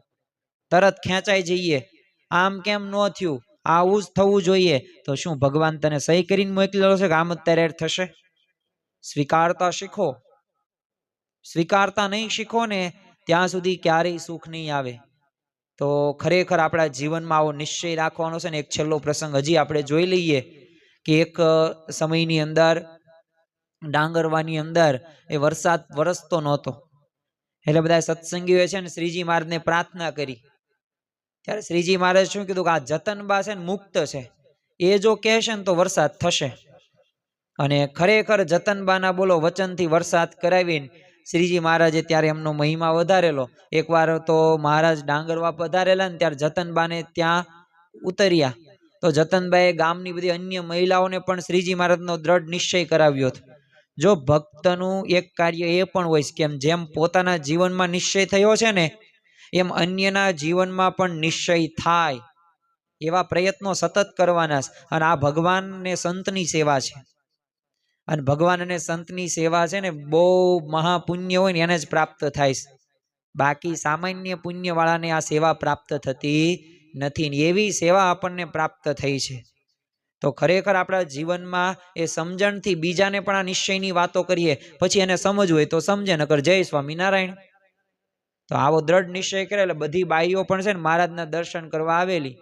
તરત ખેંચાઈ જઈએ, આમ કેમ ન થયું, આવું જ થવું જોઈએ. તો શું ભગવાન તને સહી કરીને મોકલેલો છે કે આમ જ તારે થશે? સ્વીકારતા શીખો. સ્વીકારતા નહીં શીખો ને ત્યાં સુધી ક્યારેય સુખ નહીં આવે. તો ખરેખર આપણા જીવનમાં આવો નિશ્ચય રાખવાનો છે ને. એક છેલ્લો પ્રસંગ હજી આપણે જોઈ લઈએ કે એક સમયની અંદર ડાંગરવાની અંદર એ વરસાદ વરસતો નહોતો, એટલે બધા સત્સંગીઓએ છે ને શ્રીજી મહારાજને પ્રાર્થના કરી. ત્યારે શ્રીજી મહારાજ શું કીધું કે આ જતનબા છે ને મુક્ત છે, એ જો કહેશે ને તો વરસાદ થશે. અને ખરેખર જતનબાના બોલો વચનથી વરસાદ કરાવીને શ્રીજી મહારાજે ત્યારે એમનો મહિમા વધારેલો. એકવાર તો મહારાજ ડાંગરવા પધારેલા ને ત્યારે જતનબાને ત્યાં ઉતર્યા, તો જતનબાએ ગામની બધી અન્ય મહિલાઓને પણ શ્રીજી મહારાજનો દ્રઢ નિશ્ચય કરાવ્યો હતો. જો ભક્તનું એક કાર્ય એ પણ હોય કે જેમ પોતાના જીવનમાં નિશ્ચય થયો છે ને એમ અન્યના જીવનમાં પણ નિશ્ચય થાય, એવા પ્રયત્નો સતત કરવાના. અને આ ભગવાન ને સંતની સેવા છે, અને ભગવાન અને સંતની સેવા છે ને બહુ મહાપુણ્ય હોય ને એને જ પ્રાપ્ત થાય છે. બાકી સામાન્ય પુણ્ય વાળાને આ સેવા પ્રાપ્ત થતી નથી, ને એવી સેવા આપણને પ્રાપ્ત થઈ છે. તો ખરેખર આપણા જીવનમાં એ સમજણથી બીજાને પણ આ નિશ્ચયની વાતો કરીએ, પછી એને સમજવું હોય તો સમજે, નકર જય સ્વામિનારાયણ. તો આવો દ્રઢ નિશ્ચય કરે એટલે બધી બાઈઓ પણ છે ને મહારાજના દર્શન કરવા આવેલી,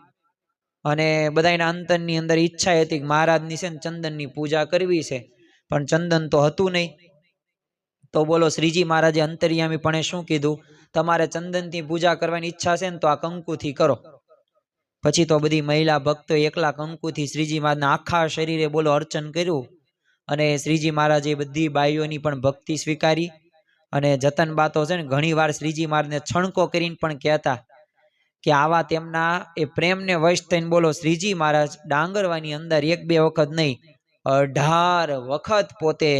અને બધાના અંતરની અંદર ઈચ્છા હતી કે મહારાજની છે ને ચંદનની પૂજા કરવી છે, પણ ચંદન તો હતું નહીં. તો બોલો શ્રીજી મહારાજે અંતર્યામી પણ શું કીધું, તમારે ચંદનથી પૂજા કરવાની ઈચ્છા છે ને તો આ કંકુથી કરો. પછી તો બધી મહિલા ભક્તો એકલા કંકુથી શ્રીજી મહારાજના આખા શરીરે બોલો અર્ચન કર્યું, અને શ્રીજી મહારાજે બધી બાઈઓની પણ ભક્તિ સ્વીકારી. અને જતનબા તો છે ને ઘણી વાર શ્રીજી મહારાજને છણકો કરીને પણ કહેતા કે આવા તેમના એ પ્રેમને વશ થઈને બોલો શ્રીજી મહારાજ ડાંગરવાની અંદર 1-2 વખત નહીં 18 વખત પોતે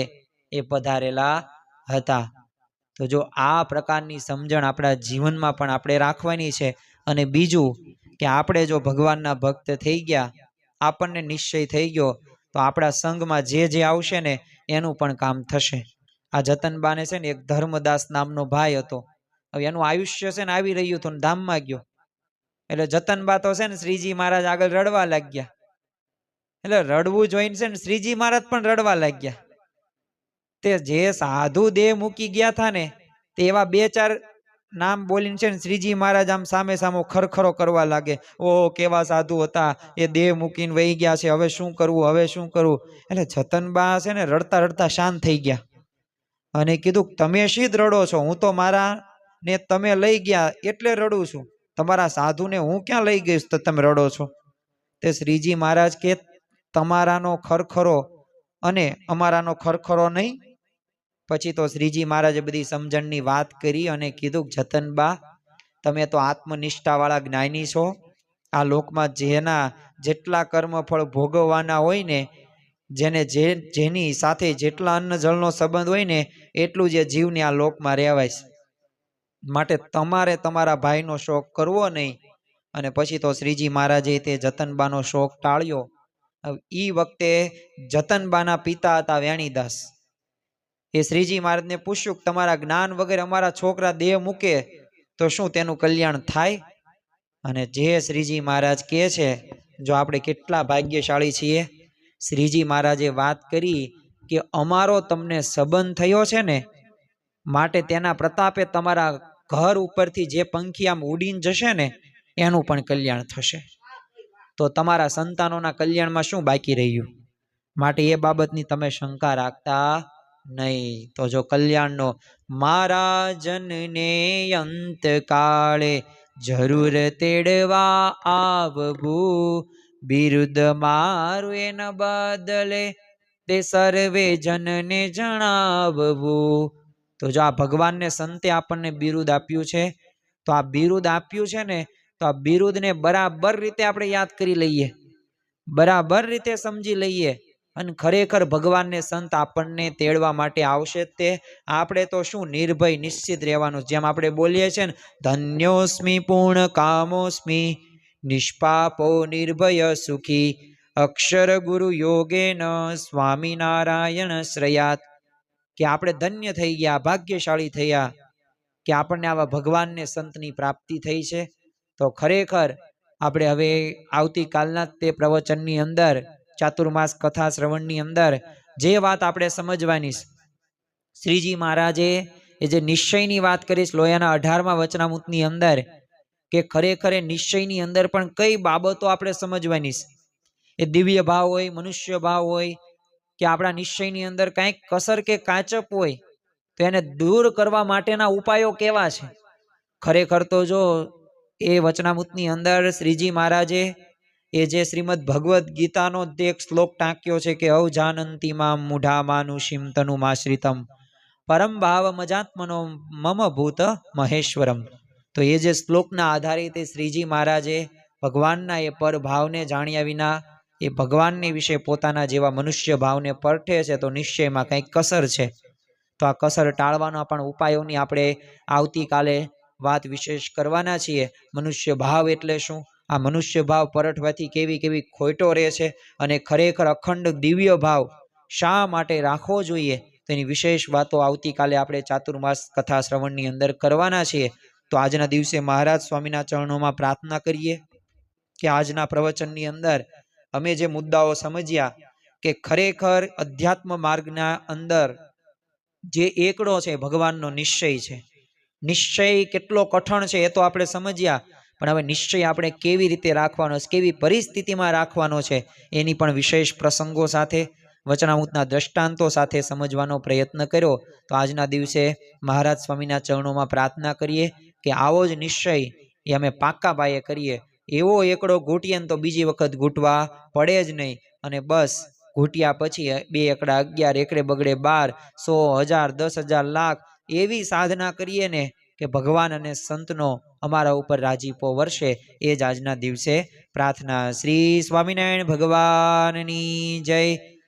એ પધારેલા હતા. તો જો આ પ્રકારની સમજણ આપણા જીવનમાં પણ આપણે રાખવાની છે. અને બીજું કે આપણે જો ભગવાનના ભક્ત થઈ ગયા, આપણને નિશ્ચય થઈ ગયો, તો આપણા સંઘમાં જે આવશે ને એનું પણ કામ થશે. આ જતનબાને છે ને એક ધર્મદાસ નામનો ભાઈ હતો. હવે એનું આયુષ્ય છે ને આવી રહ્યું હતું, ધામમાં ગયો. એટલે જતનબા તો છે ને શ્રીજી મહારાજ આગળ રડવા લાગ્યા. એટલે રડવું જોઈને છે ને શ્રીજી મહારાજ પણ રડવા લાગ્યા. તે જે સાધુ દેહ મૂકી ગયા હતા ને તે એવા 2-4 નામ બોલીને છે ને શ્રીજી મહારાજ આમ સામે સામો ખરખરો કરવા લાગે. ઓહ કેવા સાધુ હતા, એ દેહ મૂકીને વહી ગયા છે, હવે શું કરવું, હવે શું કરવું. એટલે જતનબા છે ને રડતા રડતા શાંત થઈ ગયા. અને કીધું તમે શી જ રડો છો? હું તો મારા ને તમે લઈ ગયા એટલે રડું છું. તમારા સાધુને હું ક્યાં લઈ ગઈશ તો તમે રડો છો? તે શ્રીજી મહારાજ કે તમારાનો ખરખરો અને અમારાનો ખરખરો નહીં. પછી તો શ્રીજી મહારાજે બધી સમજણની વાત કરી અને કીધું, જતનબા તમે તો આત્મનિષ્ઠાવાળા જ્ઞાની છો. આ લોકમાં જેના જેટલા કર્મફળ ભોગવવાના હોય ને, જેની સાથે જેટલા અન્ન જળનો સંબંધ હોય ને, એટલું જે જીવને આ લોકમાં રહેવાય છે. માટે તમારે તમારા ભાઈનો શોક કરવો નહીં. અને પછી તો શ્રીજી મહારાજે તે જતનબાનો શોક ટાળ્યો. ઈ વખતે જતનબાના પિતા હતા વેણીદાસ. એ શ્રીજી મહારાજને પૂછ્યું, તમારા જ્ઞાન વગર અમારા છોકરા દેહ મૂકે તો શું તેનું કલ્યાણ થાય? અને જે શ્રીજી મહારાજ કહે છે, જો આપણે કેટલા ભાગ્યશાળી છીએ. શ્રીજી મહારાજે વાત કરી કે અમારો તમને સંબંધ થયો છે ને, માટે તેના પ્રતાપે તમારા ઘર ઉપરથી જે પંખી આમ ઉડીને જશે ને, એનું પણ કલ્યાણ થશે. તો તમારા સંતાનોના કલ્યાણમાં શું બાકી રહ્યું? માટે એ બાબતની તમે શંકા રાખતા નહીં. તો જો કલ્યાણનો મારા જનને અંત કાળે જરૂર તેડવા આવવું, બિરુદ મારું એના બદલે તે સર્વે જનને જણાવવું. તો જો આ ભગવાનને સંતે આપણને બિરુદ આપ્યું છે, તો આ બિરુદ આપ્યું છે ને, તો આ બિરુદને બરાબર રીતે આપણે યાદ કરી લઈએ, બરાબર રીતે સમજી લઈએ. અને ખરેખર ભગવાનને સંત આપણને તેડવા માટે આવશે જ તે. આપણે તો શું નિર્ભય નિશ્ચિત રહેવાનું. જેમ આપણે બોલીએ છીએ ને, ધન્યોસ્મિ પૂર્ણ કામોસ્મિ નિષ્પાપો નિર્ભય સુખી અક્ષર ગુરુ યોગેન સ્વામિનારાયણ શ્રયાત. કે આપણે ધન્ય થઈ ગયા, ભાગ્યશાળી થયા કે આપણને આવા ભગવાનને સંતની પ્રાપ્તિ થઈ છે. તો ખરેખર આપણે હવે આવતીકાલના તે પ્રવચનની અંદર, ચાતુર્માસ કથા શ્રવણની અંદર જે વાત આપણે સમજવાની છે, શ્રીજી મહારાજે એ જે નિશ્ચયની વાત કરી છે લોયાના 18મા વચનામૃતની અંદર, કે ખરેખર નિશ્ચયની અંદર પણ કઈ બાબતો આપણે સમજવાની છે. એ દિવ્ય ભાવ હોય, મનુષ્ય ભાવ હોય, કે આપણા નિશ્ચયની અંદર કંઈક કસર કે કાચપ હોય, તો એને દૂર કરવા માટેના ઉપાયો કેવા છે. ખરેખર તો જો એ વચનામૃતની અંદર શ્રીજી મહારાજે એ જે શ્રીમદ ભગવદ્ ગીતાનો એક શ્લોક ટાંક્યો છે કે અવજાનંતી મામ મૂઢા માનુષિમ તનુમાશ્રિતમ પરમ ભાવ મજાત્મનો મમ ભૂત મહેશ્વરમ. તો એ જે શ્લોકના આધારે તે શ્રીજી મહારાજે ભગવાનના એ પર ભાવને જાણ્યા વિના એ ભગવાનની વિશે પોતાના જેવા મનુષ્ય ભાવને પરઠે છે, તો નિશ્ચયમાં કંઈક કસર છે. તો આ કસર ટાળવાના પણ ઉપાયોની આપણે આવતીકાલે વાત વિશેષ કરવાના છીએ. મનુષ્ય ભાવ એટલે શું? આ મનુષ્ય ભાવ પરઠવાથી કેવી કેવી ખોટો રહે છે, અને ખરેખર અખંડ દિવ્ય ભાવ શા માટે રાખવો જોઈએ, તેની વિશેષ વાતો આવતીકાલે આપણે ચાતુર્માસ કથા શ્રવણની અંદર કરવાના છીએ. તો આજના દિવસે મહારાજ સ્વામીના ચરણોમાં પ્રાર્થના કરીએ કે આજના પ્રવચનની અંદર અમે જે મુદ્દાઓ સમજ્યા, કે ખરેખર અધ્યાત્મ માર્ગના અંદર જે એકડો છે ભગવાનનો નિશ્ચય છે. નિશ્ચય કેટલો કઠણ છે એ તો આપણે સમજ્યા, પણ હવે નિશ્ચય આપણે કેવી રીતે રાખવાનો છે, કેવી પરિસ્થિતિમાં રાખવાનો છે, એની પણ વિશેષ પ્રસંગો સાથે વચનામૃતના દ્રષ્ટાંતો સાથે સમજવાનો પ્રયત્ન કર્યો. તો આજના દિવસે મહારાજ સ્વામીના ચરણોમાં પ્રાર્થના કરીએ કે આવો જ નિશ્ચય એ અમે પાક્કા પાયે કરીએ. એવો એકડો ઘૂંટીએ ને તો બીજી વખત ઘૂંટવા પડે જ નહીં. અને બસ ઘૂંટ્યા પછી 2 એકડા 11, એકડે બગડે 12, 100, 1000, 10,000, લાખ એવી સાધના કરીએ ને કે ભગવાન અને સંતનો અમારા ઉપર રાજીપો વર્ષે. એ જ આજના દિવસે પ્રાર્થના. શ્રી સ્વામિનારાયણ ભગવાનની જય.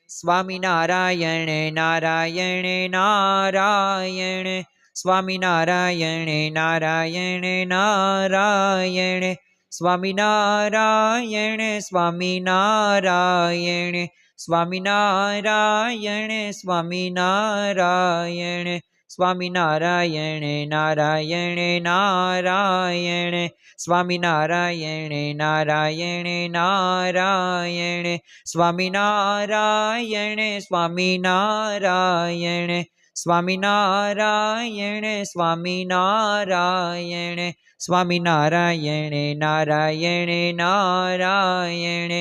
સ્વામિનારાયણ નારાયણ નારાયણ, સ્વામિનારાયણ નારાયણ નારાયણ, સ્વામિનારાયણ સ્વામિનારાયણ, સ્વામિનારાયણ સ્વામિનારાયણ, સ્વામિનારાયણ નારાયણ નારાયણ, સ્વામિનારાયણ નારાયણ નારાયણ, સ્વામિનારાયણ સ્વામિનારાયણ, સ્વામિનારાયણ સ્વામિનારાયણ, સ્વામિનારાયણ નારાયણ નારાયણ,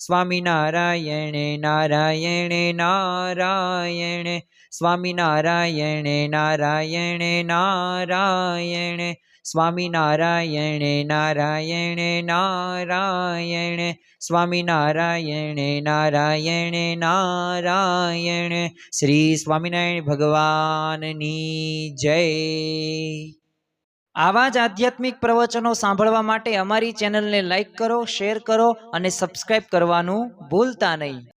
સ્વામિનારાયણ નારાયણ નારાયણ સ્વામિનારાયણ નારાયણ નારાયણ સ્વામિનારાયણ નારાયણ નારાયણ સ્વામિનારાયણ નારાયણ નારાયણ શ્રી સ્વામિનારાયણ ભગવાનની જય. આવા જ આધ્યાત્મિક પ્રવચનો સાંભળવા માટે અમારી ચેનલને લાઈક કરો, શેર કરો અને સબસ્ક્રાઇબ કરવાનું ભૂલતા નહીં.